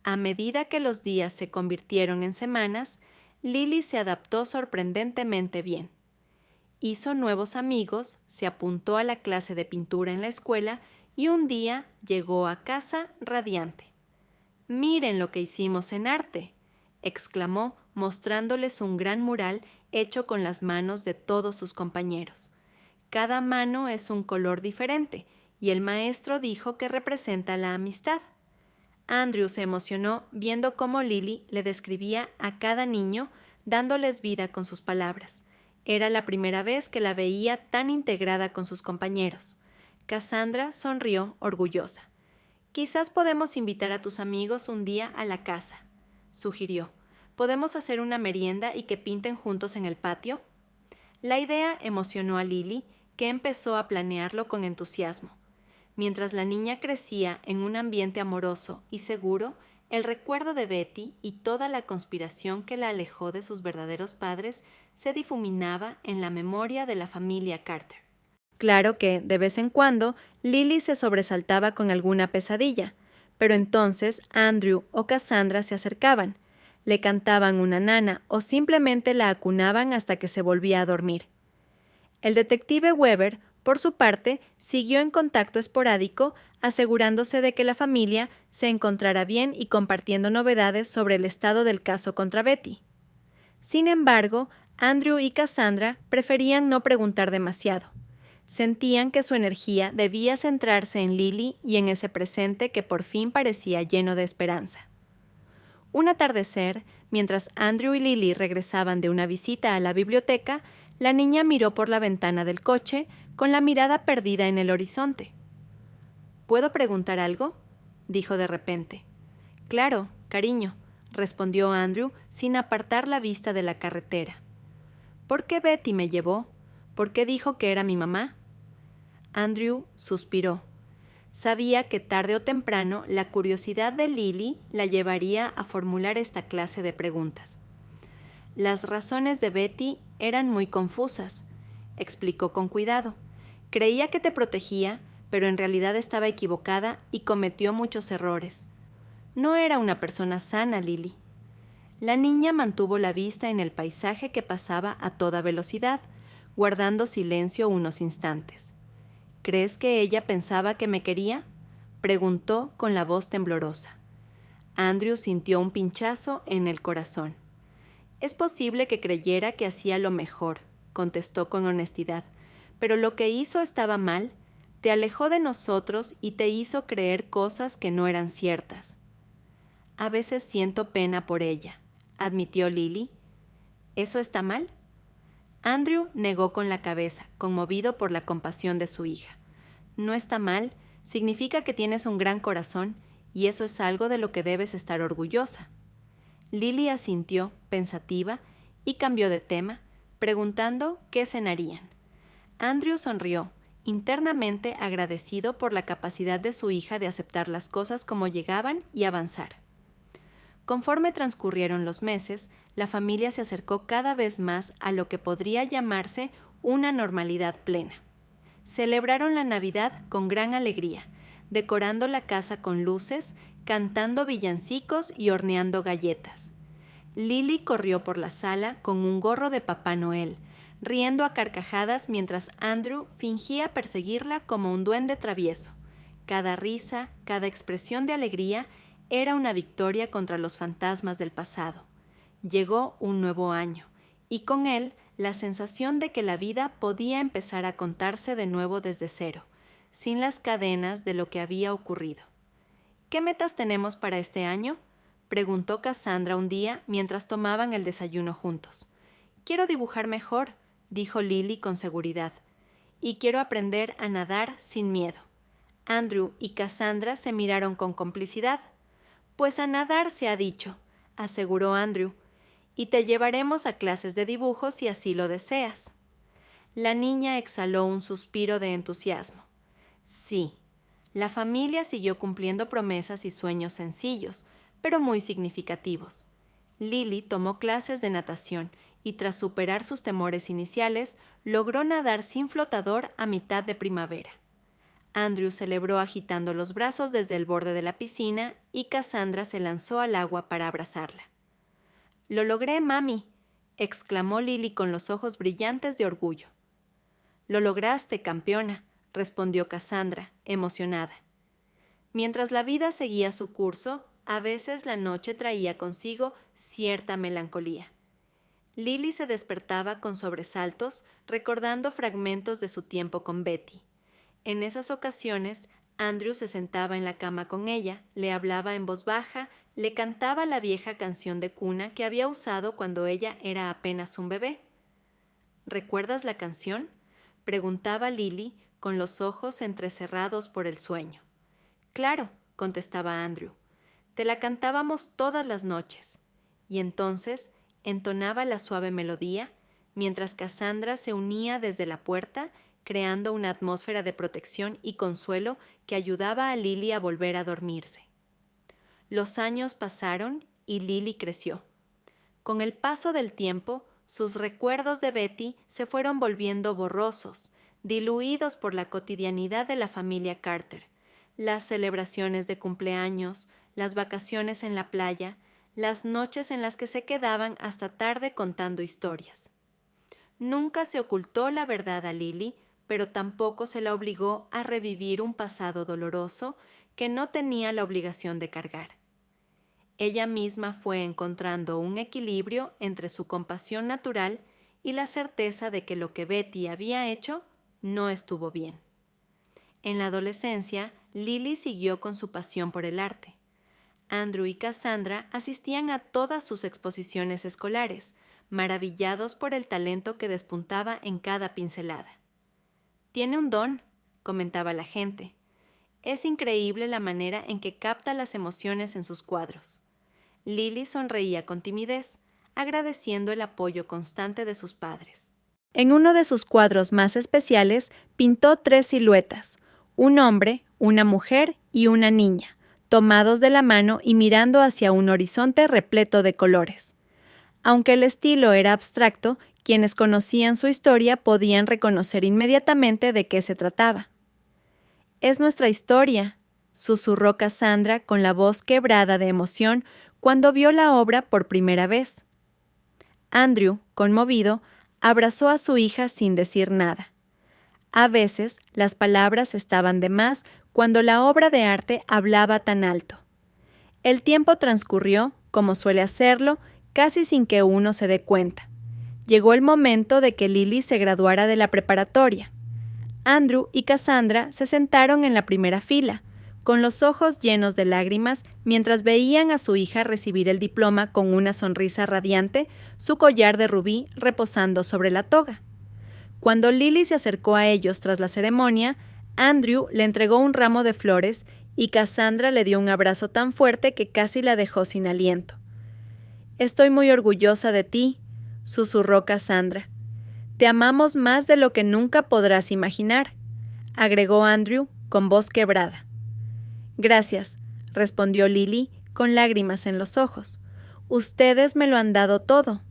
A medida que los días se convirtieron en semanas, Lily se adaptó sorprendentemente bien. Hizo nuevos amigos, se apuntó a la clase de pintura en la escuela y un día llegó a casa radiante. «Miren lo que hicimos en arte», exclamó, mostrándoles un gran mural hecho con las manos de todos sus compañeros. Cada mano es un color diferente, y el maestro dijo que representa la amistad. Andrew se emocionó viendo cómo Lily le describía a cada niño, dándoles vida con sus palabras. Era la primera vez que la veía tan integrada con sus compañeros. Cassandra sonrió orgullosa. «Quizás podemos invitar a tus amigos un día a la casa», sugirió. «¿Podemos hacer una merienda y que pinten juntos en el patio?». La idea emocionó a Lily, que empezó a planearlo con entusiasmo. Mientras la niña crecía en un ambiente amoroso y seguro, el recuerdo de Betty y toda la conspiración que la alejó de sus verdaderos padres se difuminaba en la memoria de la familia Carter. Claro que, de vez en cuando, Lily se sobresaltaba con alguna pesadilla, pero entonces Andrew o Cassandra se acercaban, le cantaban una nana o simplemente la acunaban hasta que se volvía a dormir. El detective Weber, por su parte, siguió en contacto esporádico, asegurándose de que la familia se encontrara bien y compartiendo novedades sobre el estado del caso contra Betty. Sin embargo, Andrew y Cassandra preferían no preguntar demasiado. Sentían que su energía debía centrarse en Lily y en ese presente que por fin parecía lleno de esperanza. Un atardecer, mientras Andrew y Lily regresaban de una visita a la biblioteca, la niña miró por la ventana del coche con la mirada perdida en el horizonte. ¿Puedo preguntar algo?, dijo de repente. Claro, cariño, respondió Andrew sin apartar la vista de la carretera. ¿Por qué Betty me llevó? ¿Por qué dijo que era mi mamá? Andrew suspiró. Sabía que tarde o temprano la curiosidad de Lily la llevaría a formular esta clase de preguntas. Las razones de Betty eran muy confusas, explicó con cuidado. Creía que te protegía, pero en realidad estaba equivocada y cometió muchos errores. No era una persona sana, Lily. La niña mantuvo la vista en el paisaje que pasaba a toda velocidad, guardando silencio unos instantes. ¿Crees que ella pensaba que me quería?, preguntó con la voz temblorosa. Andrew sintió un pinchazo en el corazón. Es posible que creyera que hacía lo mejor, contestó con honestidad, pero lo que hizo estaba mal, te alejó de nosotros y te hizo creer cosas que no eran ciertas. A veces siento pena por ella, admitió Lily. ¿Eso está mal? Andrew negó con la cabeza, conmovido por la compasión de su hija. No está mal, significa que tienes un gran corazón y eso es algo de lo que debes estar orgullosa. Lily asintió, pensativa, y cambió de tema, preguntando qué cenarían. Andrew sonrió, internamente agradecido por la capacidad de su hija de aceptar las cosas como llegaban y avanzar. Conforme transcurrieron los meses, la familia se acercó cada vez más a lo que podría llamarse una normalidad plena. Celebraron la Navidad con gran alegría, decorando la casa con luces, cantando villancicos y horneando galletas. Lily corrió por la sala con un gorro de Papá Noel, riendo a carcajadas mientras Andrew fingía perseguirla como un duende travieso. Cada risa, cada expresión de alegría era una victoria contra los fantasmas del pasado. Llegó un nuevo año, y con él la sensación de que la vida podía empezar a contarse de nuevo desde cero, sin las cadenas de lo que había ocurrido. ¿Qué metas tenemos para este año?, preguntó Cassandra un día mientras tomaban el desayuno juntos. Quiero dibujar mejor, dijo Lily con seguridad, y quiero aprender a nadar sin miedo. Andrew y Cassandra se miraron con complicidad. Pues a nadar se ha dicho, aseguró Andrew, y te llevaremos a clases de dibujo si así lo deseas. La niña exhaló un suspiro de entusiasmo. Sí, la familia siguió cumpliendo promesas y sueños sencillos, pero muy significativos. Lily tomó clases de natación y tras superar sus temores iniciales, logró nadar sin flotador a mitad de primavera. Andrew celebró agitando los brazos desde el borde de la piscina y Cassandra se lanzó al agua para abrazarla. «¡Lo logré, mami!», exclamó Lily con los ojos brillantes de orgullo. «Lo lograste, campeona», respondió Cassandra, emocionada. Mientras la vida seguía su curso, a veces la noche traía consigo cierta melancolía. Lily se despertaba con sobresaltos, recordando fragmentos de su tiempo con Betty. En esas ocasiones, Andrew se sentaba en la cama con ella, le hablaba en voz baja, le cantaba la vieja canción de cuna que había usado cuando ella era apenas un bebé. ¿Recuerdas la canción?, preguntaba Lily, con los ojos entrecerrados por el sueño. Claro, contestaba Andrew. Te la cantábamos todas las noches. Y entonces entonaba la suave melodía, mientras Cassandra se unía desde la puerta, creando una atmósfera de protección y consuelo que ayudaba a Lily a volver a dormirse. Los años pasaron y Lily creció. Con el paso del tiempo, sus recuerdos de Betty se fueron volviendo borrosos, diluidos por la cotidianidad de la familia Carter, las celebraciones de cumpleaños, las vacaciones en la playa, las noches en las que se quedaban hasta tarde contando historias. Nunca se ocultó la verdad a Lily, pero tampoco se la obligó a revivir un pasado doloroso que no tenía la obligación de cargar. Ella misma fue encontrando un equilibrio entre su compasión natural y la certeza de que lo que Betty había hecho no estuvo bien. En la adolescencia, Lily siguió con su pasión por el arte. Andrew y Cassandra asistían a todas sus exposiciones escolares, maravillados por el talento que despuntaba en cada pincelada. «Tiene un don», comentaba la gente. «Es increíble la manera en que capta las emociones en sus cuadros». Lily sonreía con timidez, agradeciendo el apoyo constante de sus padres. En uno de sus cuadros más especiales pintó 3 siluetas, un hombre, una mujer y una niña, tomados de la mano y mirando hacia un horizonte repleto de colores. Aunque el estilo era abstracto, quienes conocían su historia podían reconocer inmediatamente de qué se trataba. «Es nuestra historia», susurró Cassandra con la voz quebrada de emoción cuando vio la obra por primera vez. Andrew, conmovido, abrazó a su hija sin decir nada. A veces, las palabras estaban de más cuando la obra de arte hablaba tan alto. El tiempo transcurrió, como suele hacerlo, casi sin que uno se dé cuenta. Llegó el momento de que Lily se graduara de la preparatoria. Andrew y Cassandra se sentaron en la primera fila, con los ojos llenos de lágrimas mientras veían a su hija recibir el diploma con una sonrisa radiante, su collar de rubí reposando sobre la toga. Cuando Lily se acercó a ellos tras la ceremonia, Andrew le entregó un ramo de flores y Cassandra le dio un abrazo tan fuerte que casi la dejó sin aliento. «Estoy muy orgullosa de ti», susurró Cassandra. «Te amamos más de lo que nunca podrás imaginar», agregó Andrew con voz quebrada. «Gracias», respondió Lily con lágrimas en los ojos. «Ustedes me lo han dado todo».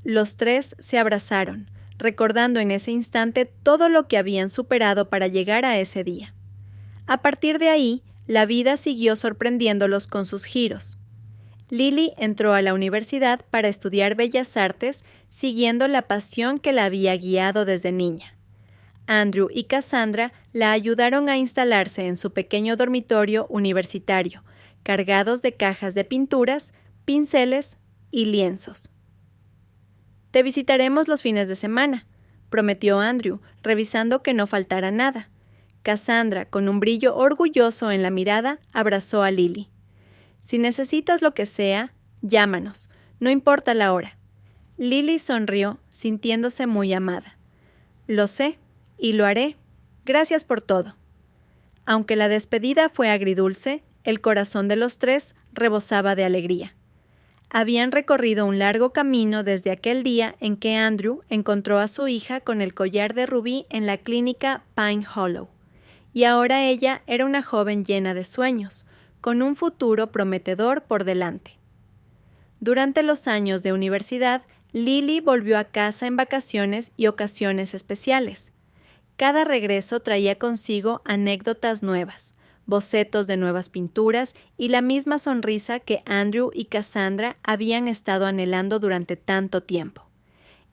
Los 3 se abrazaron, recordando en ese instante todo lo que habían superado para llegar a ese día. A partir de ahí, la vida siguió sorprendiéndolos con sus giros. Lily entró a la universidad para estudiar Bellas Artes, siguiendo la pasión que la había guiado desde niña. Andrew y Cassandra la ayudaron a instalarse en su pequeño dormitorio universitario, cargados de cajas de pinturas, pinceles y lienzos. «Te visitaremos los fines de semana», prometió Andrew, revisando que no faltara nada. Cassandra, con un brillo orgulloso en la mirada, abrazó a Lily. «Si necesitas lo que sea, llámanos, no importa la hora». Lily sonrió, sintiéndose muy amada. «Lo sé, y lo haré. Gracias por todo». Aunque la despedida fue agridulce, el corazón de los 3 rebosaba de alegría. Habían recorrido un largo camino desde aquel día en que Andrew encontró a su hija con el collar de rubí en la clínica Pine Hollow, y ahora ella era una joven llena de sueños, con un futuro prometedor por delante. Durante los años de universidad, Lily volvió a casa en vacaciones y ocasiones especiales. Cada regreso traía consigo anécdotas nuevas, bocetos de nuevas pinturas y la misma sonrisa que Andrew y Cassandra habían estado anhelando durante tanto tiempo.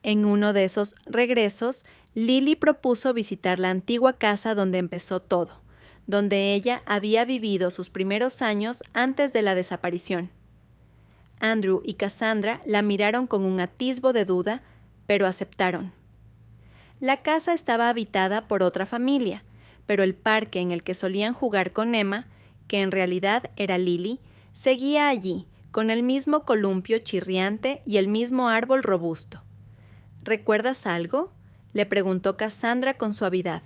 En uno de esos regresos, Lily propuso visitar la antigua casa donde empezó todo, donde ella había vivido sus primeros años antes de la desaparición. Andrew y Cassandra la miraron con un atisbo de duda, pero aceptaron. La casa estaba habitada por otra familia, pero el parque en el que solían jugar con Emma, que en realidad era Lily, seguía allí, con el mismo columpio chirriante y el mismo árbol robusto. «¿Recuerdas algo?», le preguntó Cassandra con suavidad.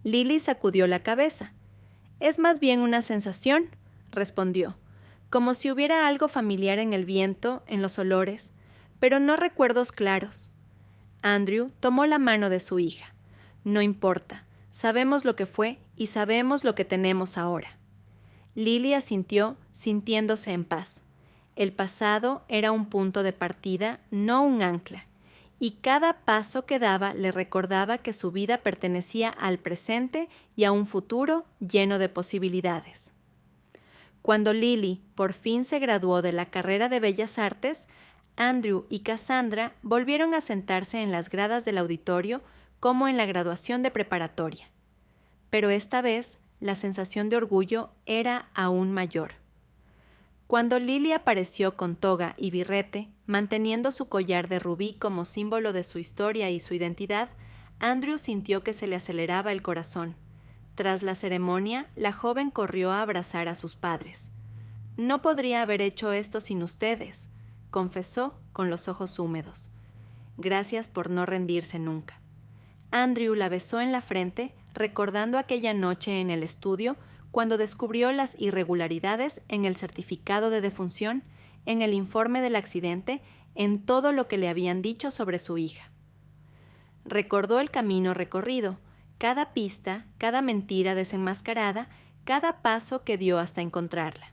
Lily sacudió la cabeza. «Es más bien una sensación», respondió, «como si hubiera algo familiar en el viento, en los olores, pero no recuerdos claros». Andrew tomó la mano de su hija. «No importa. Sabemos lo que fue y sabemos lo que tenemos ahora». Lily asintió, sintiéndose en paz. El pasado era un punto de partida, no un ancla, y cada paso que daba le recordaba que su vida pertenecía al presente y a un futuro lleno de posibilidades. Cuando Lily por fin se graduó de la carrera de Bellas Artes, Andrew y Cassandra volvieron a sentarse en las gradas del auditorio como en la graduación de preparatoria. Pero esta vez, la sensación de orgullo era aún mayor. Cuando Lily apareció con toga y birrete, manteniendo su collar de rubí como símbolo de su historia y su identidad, Andrew sintió que se le aceleraba el corazón. Tras la ceremonia, la joven corrió a abrazar a sus padres. «No podría haber hecho esto sin ustedes», confesó con los ojos húmedos. «Gracias por no rendirse nunca». Andrew la besó en la frente, recordando aquella noche en el estudio cuando descubrió las irregularidades en el certificado de defunción, en el informe del accidente, en todo lo que le habían dicho sobre su hija. Recordó el camino recorrido, cada pista, cada mentira desenmascarada, cada paso que dio hasta encontrarla.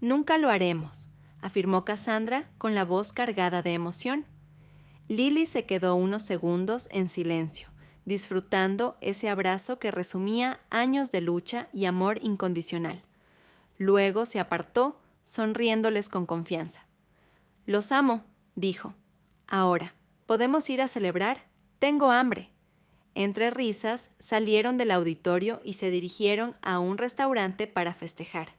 «Nunca lo haremos», afirmó Cassandra con la voz cargada de emoción. Lily se quedó unos segundos en silencio, disfrutando ese abrazo que resumía años de lucha y amor incondicional. Luego se apartó, sonriéndoles con confianza. «Los amo», dijo. «Ahora, ¿podemos ir a celebrar? Tengo hambre». Entre risas, salieron del auditorio y se dirigieron a un restaurante para festejar.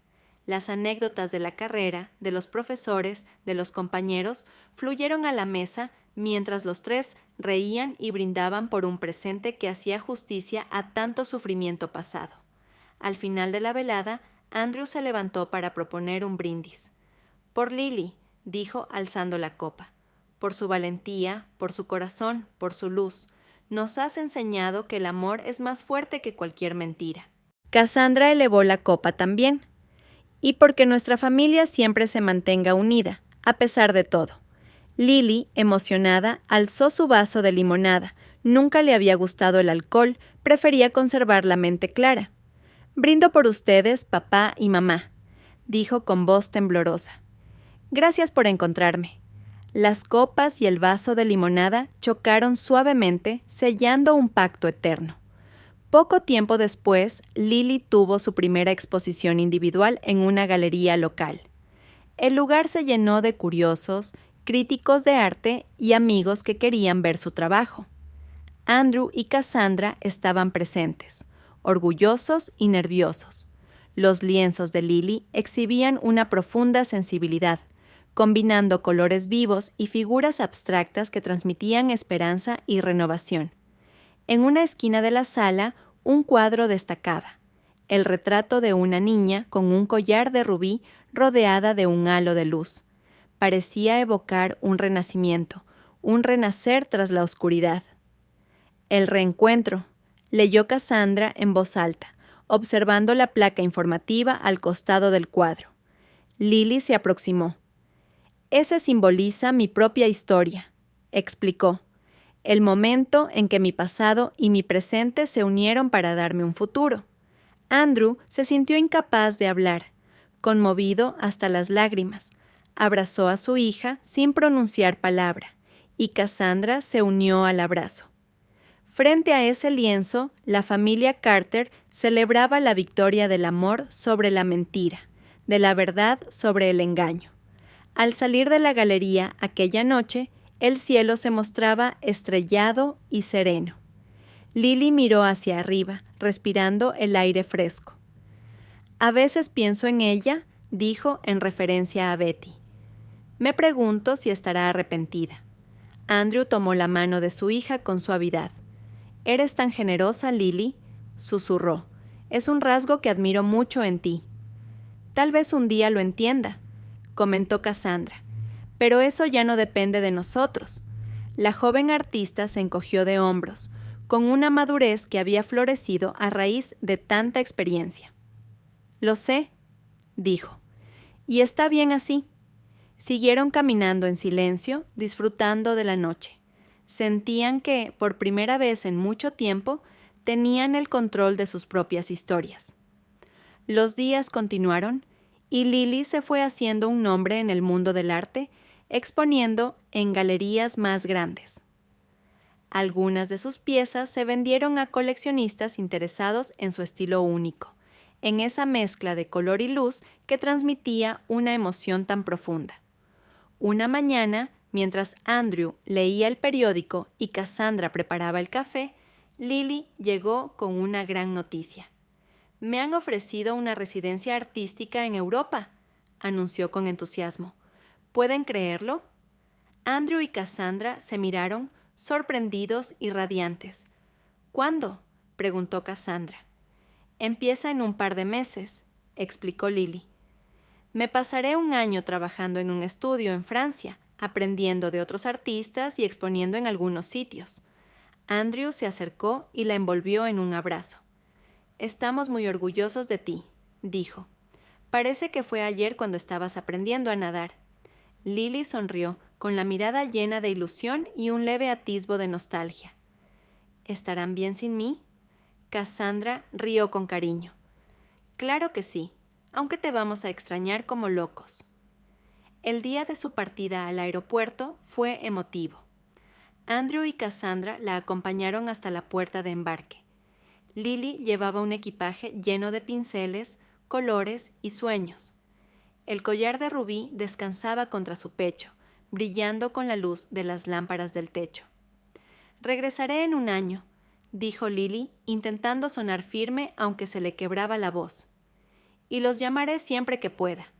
Las anécdotas de la carrera, de los profesores, de los compañeros, fluyeron a la mesa mientras los tres reían y brindaban por un presente que hacía justicia a tanto sufrimiento pasado. Al final de la velada, Andrew se levantó para proponer un brindis. «Por Lily», dijo alzando la copa. «Por su valentía, por su corazón, por su luz. Nos has enseñado que el amor es más fuerte que cualquier mentira». Cassandra elevó la copa también. «Y porque nuestra familia siempre se mantenga unida, a pesar de todo». Lily, emocionada, alzó su vaso de limonada. Nunca le había gustado el alcohol, prefería conservar la mente clara. «Brindo por ustedes, papá y mamá», dijo con voz temblorosa. «Gracias por encontrarme». Las copas y el vaso de limonada chocaron suavemente, sellando un pacto eterno. Poco tiempo después, Lily tuvo su primera exposición individual en una galería local. El lugar se llenó de curiosos, críticos de arte y amigos que querían ver su trabajo. Andrew y Cassandra estaban presentes, orgullosos y nerviosos. Los lienzos de Lily exhibían una profunda sensibilidad, combinando colores vivos y figuras abstractas que transmitían esperanza y renovación. En una esquina de la sala, un cuadro destacaba, el retrato de una niña con un collar de rubí rodeada de un halo de luz. Parecía evocar un renacimiento, un renacer tras la oscuridad. «El reencuentro», leyó Cassandra en voz alta, observando la placa informativa al costado del cuadro. Lily se aproximó. «Ese simboliza mi propia historia», explicó. «El momento en que mi pasado y mi presente se unieron para darme un futuro». Andrew se sintió incapaz de hablar, conmovido hasta las lágrimas. Abrazó a su hija sin pronunciar palabra, y Cassandra se unió al abrazo. Frente a ese lienzo, la familia Carter celebraba la victoria del amor sobre la mentira, de la verdad sobre el engaño. Al salir de la galería aquella noche, el cielo se mostraba estrellado y sereno. Lily miró hacia arriba, respirando el aire fresco. «A veces pienso en ella», dijo en referencia a Betty. «Me pregunto si estará arrepentida». Andrew tomó la mano de su hija con suavidad. «Eres tan generosa, Lily», susurró. «Es un rasgo que admiro mucho en ti». «Tal vez un día lo entienda», comentó Cassandra. «Pero eso ya no depende de nosotros». La joven artista se encogió de hombros, con una madurez que había florecido a raíz de tanta experiencia. «Lo sé», dijo. «Y está bien así». Siguieron caminando en silencio, disfrutando de la noche. Sentían que, por primera vez en mucho tiempo, tenían el control de sus propias historias. Los días continuaron, y Lily se fue haciendo un nombre en el mundo del arte, exponiendo en galerías más grandes. Algunas de sus piezas se vendieron a coleccionistas interesados en su estilo único, en esa mezcla de color y luz que transmitía una emoción tan profunda. Una mañana, mientras Andrew leía el periódico y Cassandra preparaba el café, Lily llegó con una gran noticia. «Me han ofrecido una residencia artística en Europa», anunció con entusiasmo. «¿Pueden creerlo?» Andrew y Cassandra se miraron, sorprendidos y radiantes. ¿Cuándo?, preguntó Cassandra. Empieza en un par de meses, explicó Lily. Me pasaré un año trabajando en un estudio en Francia, aprendiendo de otros artistas y exponiendo en algunos sitios. Andrew se acercó y la envolvió en un abrazo. Estamos muy orgullosos de ti, dijo. Parece que fue ayer cuando estabas aprendiendo a nadar. Lily sonrió, con la mirada llena de ilusión y un leve atisbo de nostalgia. ¿Estarán bien sin mí? Cassandra rió con cariño. Claro que sí, aunque te vamos a extrañar como locos. El día de su partida al aeropuerto fue emotivo. Andrew y Cassandra la acompañaron hasta la puerta de embarque. Lily llevaba un equipaje lleno de pinceles, colores y sueños. El collar de rubí descansaba contra su pecho, brillando con la luz de las lámparas del techo. Regresaré en un año, dijo Lily, intentando sonar firme aunque se le quebraba la voz. Y los llamaré siempre que pueda.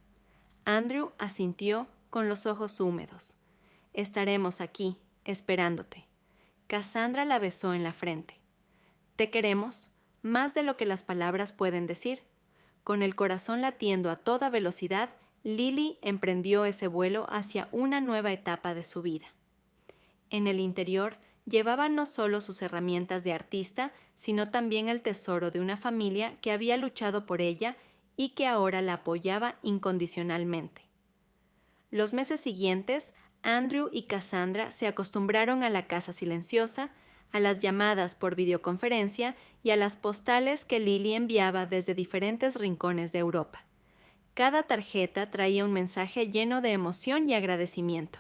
Andrew asintió con los ojos húmedos. Estaremos aquí, esperándote. Cassandra la besó en la frente. Te queremos, más de lo que las palabras pueden decir. Con el corazón latiendo a toda velocidad, Lily emprendió ese vuelo hacia una nueva etapa de su vida. En el interior llevaba no solo sus herramientas de artista, sino también el tesoro de una familia que había luchado por ella y que ahora la apoyaba incondicionalmente. Los meses siguientes, Andrew y Cassandra se acostumbraron a la casa silenciosa, a las llamadas por videoconferencia y a las postales que Lily enviaba desde diferentes rincones de Europa. Cada tarjeta traía un mensaje lleno de emoción y agradecimiento.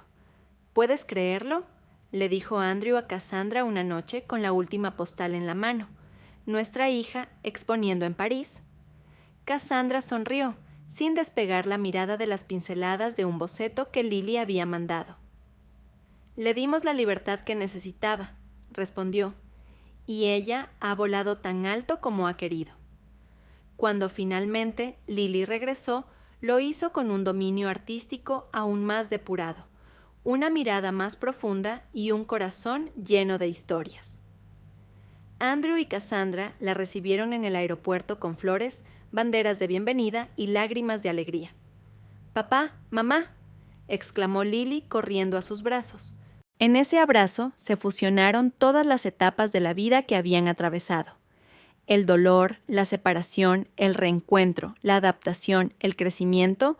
¿Puedes creerlo?, le dijo Andrew a Cassandra una noche con la última postal en la mano. Nuestra hija exponiendo en París. Cassandra sonrió, sin despegar la mirada de las pinceladas de un boceto que Lily había mandado. Le dimos la libertad que necesitaba, respondió, y ella ha volado tan alto como ha querido. Cuando finalmente Lily regresó, lo hizo con un dominio artístico aún más depurado, una mirada más profunda y un corazón lleno de historias. Andrew y Cassandra la recibieron en el aeropuerto con flores, banderas de bienvenida y lágrimas de alegría. «Papá, mamá», exclamó Lily corriendo a sus brazos. En ese abrazo se fusionaron todas las etapas de la vida que habían atravesado. El dolor, la separación, el reencuentro, la adaptación, el crecimiento,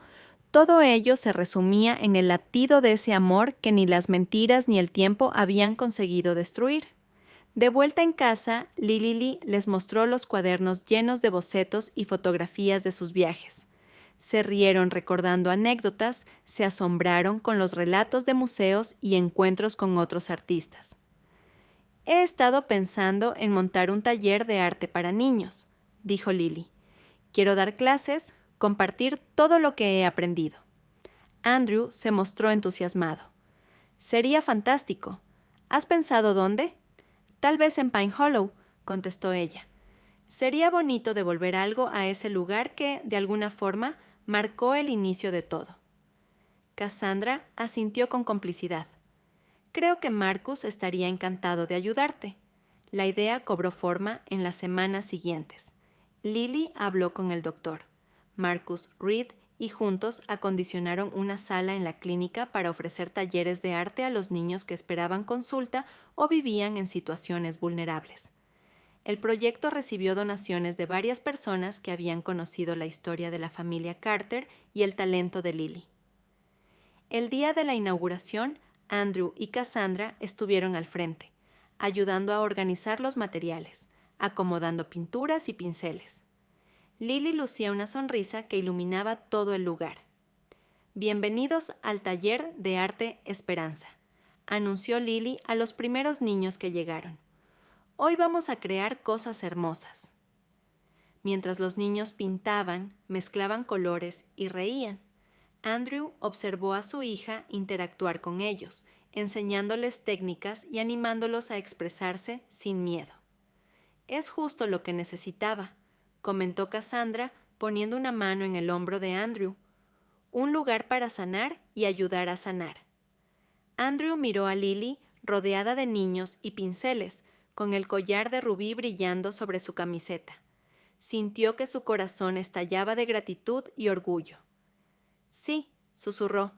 todo ello se resumía en el latido de ese amor que ni las mentiras ni el tiempo habían conseguido destruir. De vuelta en casa, Lily les mostró los cuadernos llenos de bocetos y fotografías de sus viajes. Se rieron recordando anécdotas, se asombraron con los relatos de museos y encuentros con otros artistas. He estado pensando en montar un taller de arte para niños, dijo Lily. Quiero dar clases, compartir todo lo que he aprendido. Andrew se mostró entusiasmado. Sería fantástico. ¿Has pensado dónde? Tal vez en Pine Hollow, contestó ella. Sería bonito devolver algo a ese lugar que, de alguna forma, marcó el inicio de todo. Cassandra asintió con complicidad. Creo que Marcus estaría encantado de ayudarte. La idea cobró forma en las semanas siguientes. Lily habló con el doctor, Marcus Reed, y juntos acondicionaron una sala en la clínica para ofrecer talleres de arte a los niños que esperaban consulta o vivían en situaciones vulnerables. El proyecto recibió donaciones de varias personas que habían conocido la historia de la familia Carter y el talento de Lily. El día de la inauguración, Andrew y Cassandra estuvieron al frente, ayudando a organizar los materiales, acomodando pinturas y pinceles. Lily lucía una sonrisa que iluminaba todo el lugar. «Bienvenidos al taller de arte Esperanza», anunció Lily a los primeros niños que llegaron. «Hoy vamos a crear cosas hermosas». Mientras los niños pintaban, mezclaban colores y reían, Andrew observó a su hija interactuar con ellos, enseñándoles técnicas y animándolos a expresarse sin miedo. «Es justo lo que necesitaba», comentó Cassandra poniendo una mano en el hombro de Andrew. «Un lugar para sanar y ayudar a sanar». Andrew miró a Lily rodeada de niños y pinceles, con el collar de rubí brillando sobre su camiseta. Sintió que su corazón estallaba de gratitud y orgullo. Sí, susurró,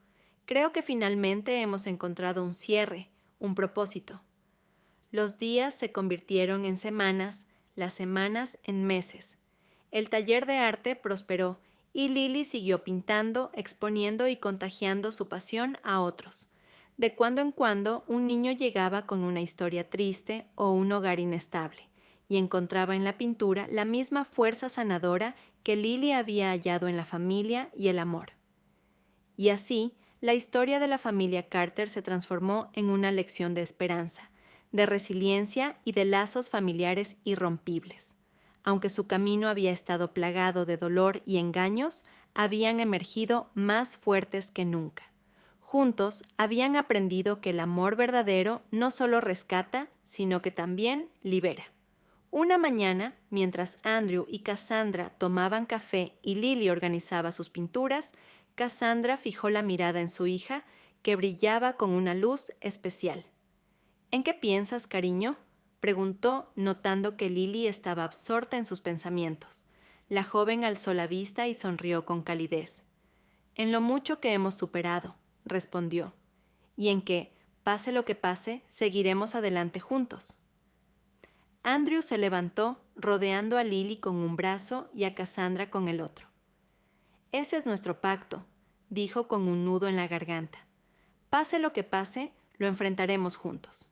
creo que finalmente hemos encontrado un cierre, un propósito. Los días se convirtieron en semanas, las semanas en meses. El taller de arte prosperó y Lily siguió pintando, exponiendo y contagiando su pasión a otros. De cuando en cuando un niño llegaba con una historia triste o un hogar inestable, y encontraba en la pintura la misma fuerza sanadora que Lily había hallado en la familia y el amor. Y así, la historia de la familia Carter se transformó en una lección de esperanza, de resiliencia y de lazos familiares irrompibles. Aunque su camino había estado plagado de dolor y engaños, habían emergido más fuertes que nunca. Juntos habían aprendido que el amor verdadero no solo rescata, sino que también libera. Una mañana, mientras Andrew y Cassandra tomaban café y Lily organizaba sus pinturas, Cassandra fijó la mirada en su hija, que brillaba con una luz especial. ¿En qué piensas, cariño?, preguntó, notando que Lily estaba absorta en sus pensamientos. La joven alzó la vista y sonrió con calidez. En lo mucho que hemos superado, respondió, y en que, pase lo que pase, seguiremos adelante juntos. Andrew se levantó, rodeando a Lily con un brazo y a Cassandra con el otro. Ese es nuestro pacto, dijo con un nudo en la garganta. Pase lo que pase, lo enfrentaremos juntos.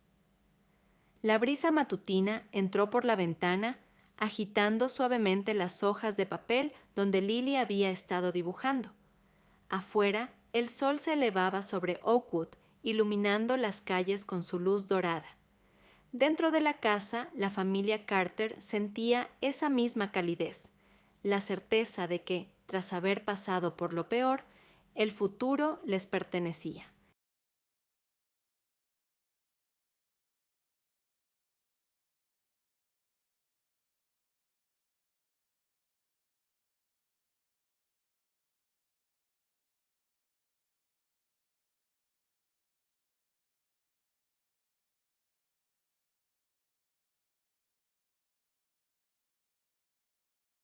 La brisa matutina entró por la ventana, agitando suavemente las hojas de papel donde Lily había estado dibujando. Afuera, el sol se elevaba sobre Oakwood, iluminando las calles con su luz dorada. Dentro de la casa, la familia Carter sentía esa misma calidez, la certeza de que, tras haber pasado por lo peor, el futuro les pertenecía.